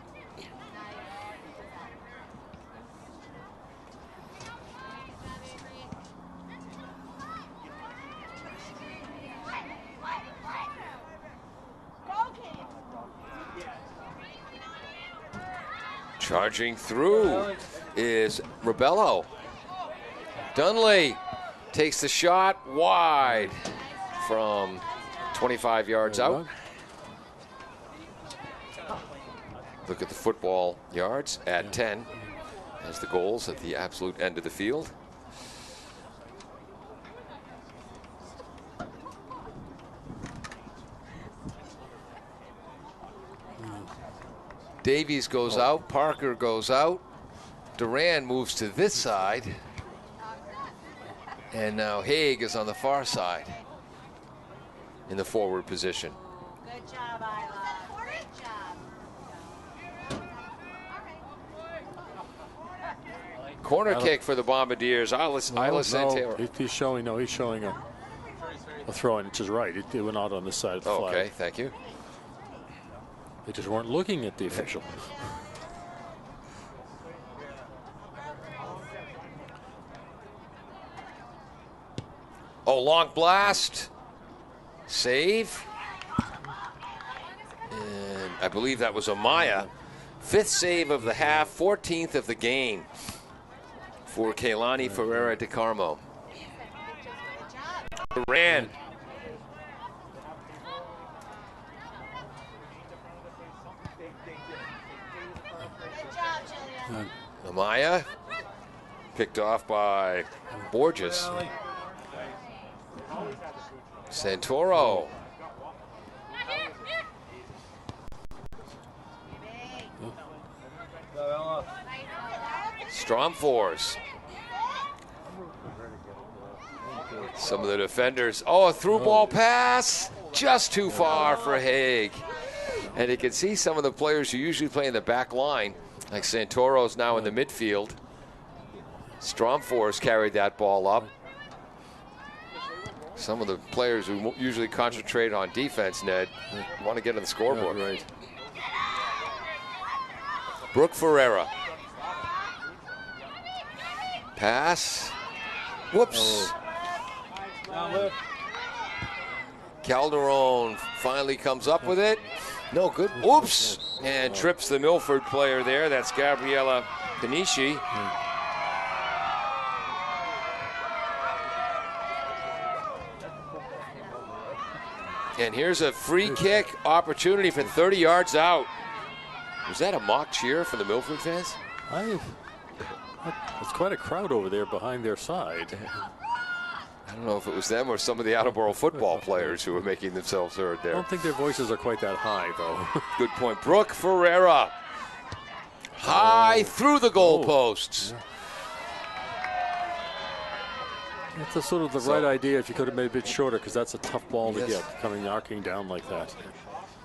Speaker 1: Charging through is Rebello. Dunley takes the shot wide from 25 yards out. Look at the football yards at 10 as the goals at the absolute end of the field. Davies goes out, Parker goes out, Duran moves to this side. And now Haig is on the far side in the forward position.
Speaker 9: Good job, Isla. Great job.
Speaker 1: Corner kick for the Bombardiers. Isla Santero.
Speaker 2: He's showing a throw, and which is right. It went out on this side of the flag.
Speaker 1: Okay, thank you.
Speaker 2: They just weren't looking at the official.
Speaker 1: Oh, long blast. Save. And I believe that was Amaya. 5th save of the half, 14th of the game for Keilani Ferreira de Carmo. Duran. Amaya. Picked off by Borges. Santoro. Stromfors. Some of the defenders. Oh, a through ball pass. Just too far for Haig. And you can see some of the players who usually play in the back line, like Santoro's now in the midfield. Stromfors carried that ball up. Some of the players who usually concentrate on defense, Ned, want to get on the scoreboard.
Speaker 2: Right.
Speaker 1: Brooke Ferreira. Pass. Whoops. Calderon finally comes up with it. No good. Oops. And trips the Milford player there. That's Gabriella Panishi. And here's a free kick opportunity for 30 yards out. Was that a mock cheer for the Milford fans?
Speaker 2: It's quite a crowd over there behind their side.
Speaker 1: I don't know if it was them or some of the Attleboro football players who were making themselves heard there.
Speaker 2: I don't think their voices are quite that high, though.
Speaker 1: Good point. Brooke Ferreira. High through the goalposts.
Speaker 2: That's a sort of the right idea if you could have made it a bit shorter, because that's a tough ball to get, coming arcing down like that.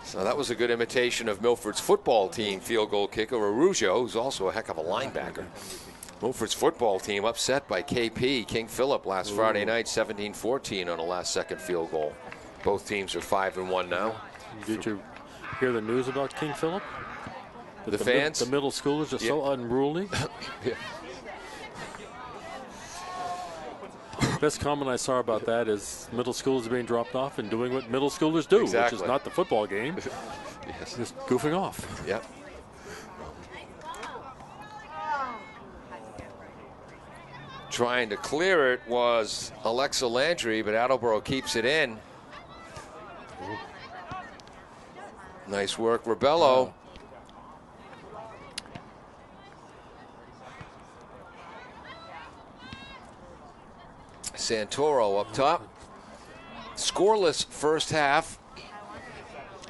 Speaker 1: So that was a good imitation of Milford's football team field goal kicker, Araujo, who's also a heck of a linebacker. Milford's football team upset by KP, King Philip, last Friday night, 17-14 on a last-second field goal. Both teams are 5-1 now.
Speaker 2: Did you hear the news about King Philip?
Speaker 1: The fans?
Speaker 2: The middle schoolers are so unruly.
Speaker 1: Yeah.
Speaker 2: Best comment I saw about that is middle schoolers being dropped off and doing what middle schoolers do, which is not the football game.
Speaker 1: Yes.
Speaker 2: Just goofing off.
Speaker 1: Yep. Trying to clear it was Alexa Landry, but Attleboro keeps it in. Nice work, Rebello. Santoro up top. Scoreless first half.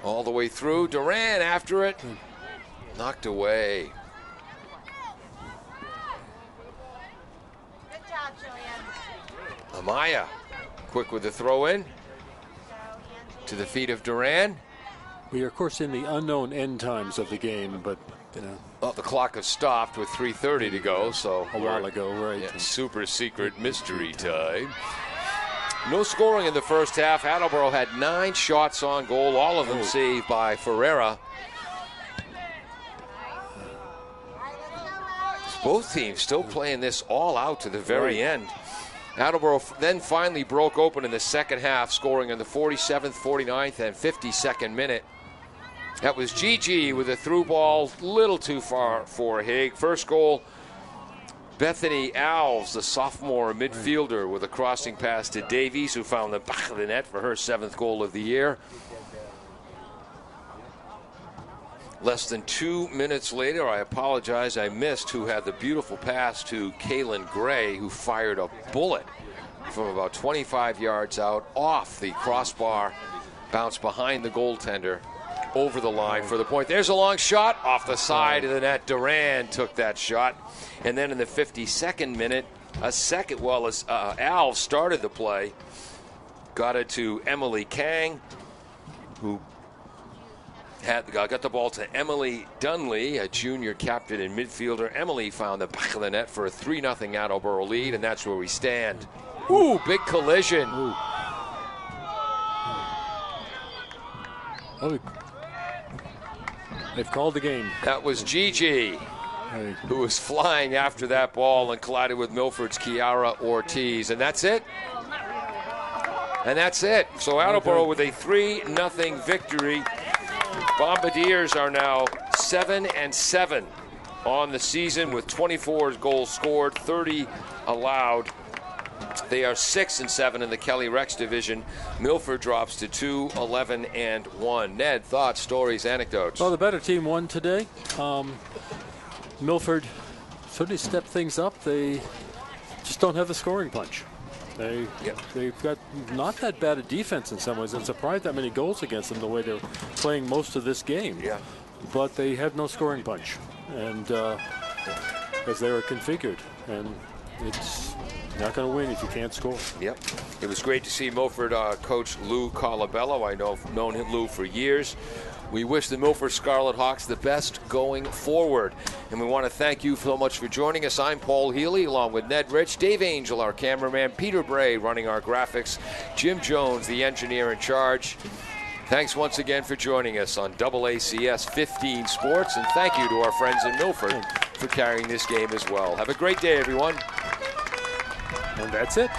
Speaker 1: All the way through. Duran after it. Knocked away. Amaya, quick with the throw in to the feet of Duran.
Speaker 2: We are, of course, in the unknown end times of the game, but
Speaker 1: well, the clock has stopped with 3:30 to go, so
Speaker 2: a while ago, right?
Speaker 1: Yeah, super secret mystery time. No scoring in the first half. Attleboro had 9 shots on goal, all of them saved by Ferreira. Both teams still playing this all out to the very end. Attleboro then finally broke open in the second half, scoring in the 47th, 49th, and 52nd minute. That was Gigi with a through ball, little too far for Haig. First goal, Bethany Alves, the sophomore midfielder, with a crossing pass to Davies, who found the back of the net for her 7th goal of the year. Less than 2 minutes later, I apologize, I missed who had the beautiful pass to Kaylin Gray, who fired a bullet from about 25 yards out off the crossbar, bounced behind the goaltender, over the line for the point. There's a long shot off the side of the net. Duran took that shot. And then in the 52nd minute, Al started the play, got it to Emily Kang, who Got the ball to Emily Dunley, a junior captain and midfielder. Emily found the back of the net for a 3-0 Attleboro lead, and that's where we stand. Ooh, big collision.
Speaker 2: Ooh. Oh, they've called the game.
Speaker 1: That was Gigi, who was flying after that ball and collided with Milford's Kiara Ortiz. And that's it. And that's it. So Attleboro with a 3-0 victory. Bombardiers are now 7-7 on the season with 24 goals scored, 30 allowed. They are 6-7 in the Kelly Rex division. Milford drops to 2-11-1. Ned, thoughts, stories, anecdotes?
Speaker 2: Well, the better team won today. Milford certainly stepped things up. They just don't have the scoring punch. They've got not that bad a defense in some ways. I'm surprised that many goals against them the way they're playing most of this game.
Speaker 1: Yeah.
Speaker 2: But they have no scoring punch, and as they were configured, and it's not going to win if you can't score.
Speaker 1: Yep. It was great to see Milford coach Lou Colabello. I've known Lou for years. We wish the Milford Scarlet Hawks the best going forward. And we want to thank you so much for joining us. I'm Paul Healy, along with Ned Rich, Dave Angel, our cameraman, Peter Bray running our graphics, Jim Jones, the engineer in charge. Thanks once again for joining us on AACS 15 Sports. And thank you to our friends in Milford for carrying this game as well. Have a great day, everyone.
Speaker 2: And that's it.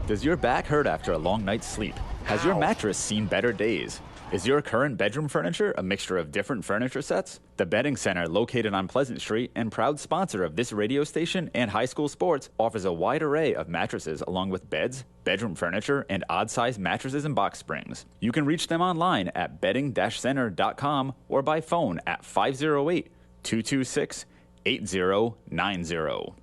Speaker 4: Does your back hurt after a long night's sleep? Has your mattress seen better days? Is your current bedroom furniture a mixture of different furniture sets? The Bedding Center, located on Pleasant Street and proud sponsor of this radio station and high school sports, offers a wide array of mattresses along with beds, bedroom furniture, and odd-sized mattresses and box springs. You can reach them online at bedding-center.com or by phone at 508-226-8090.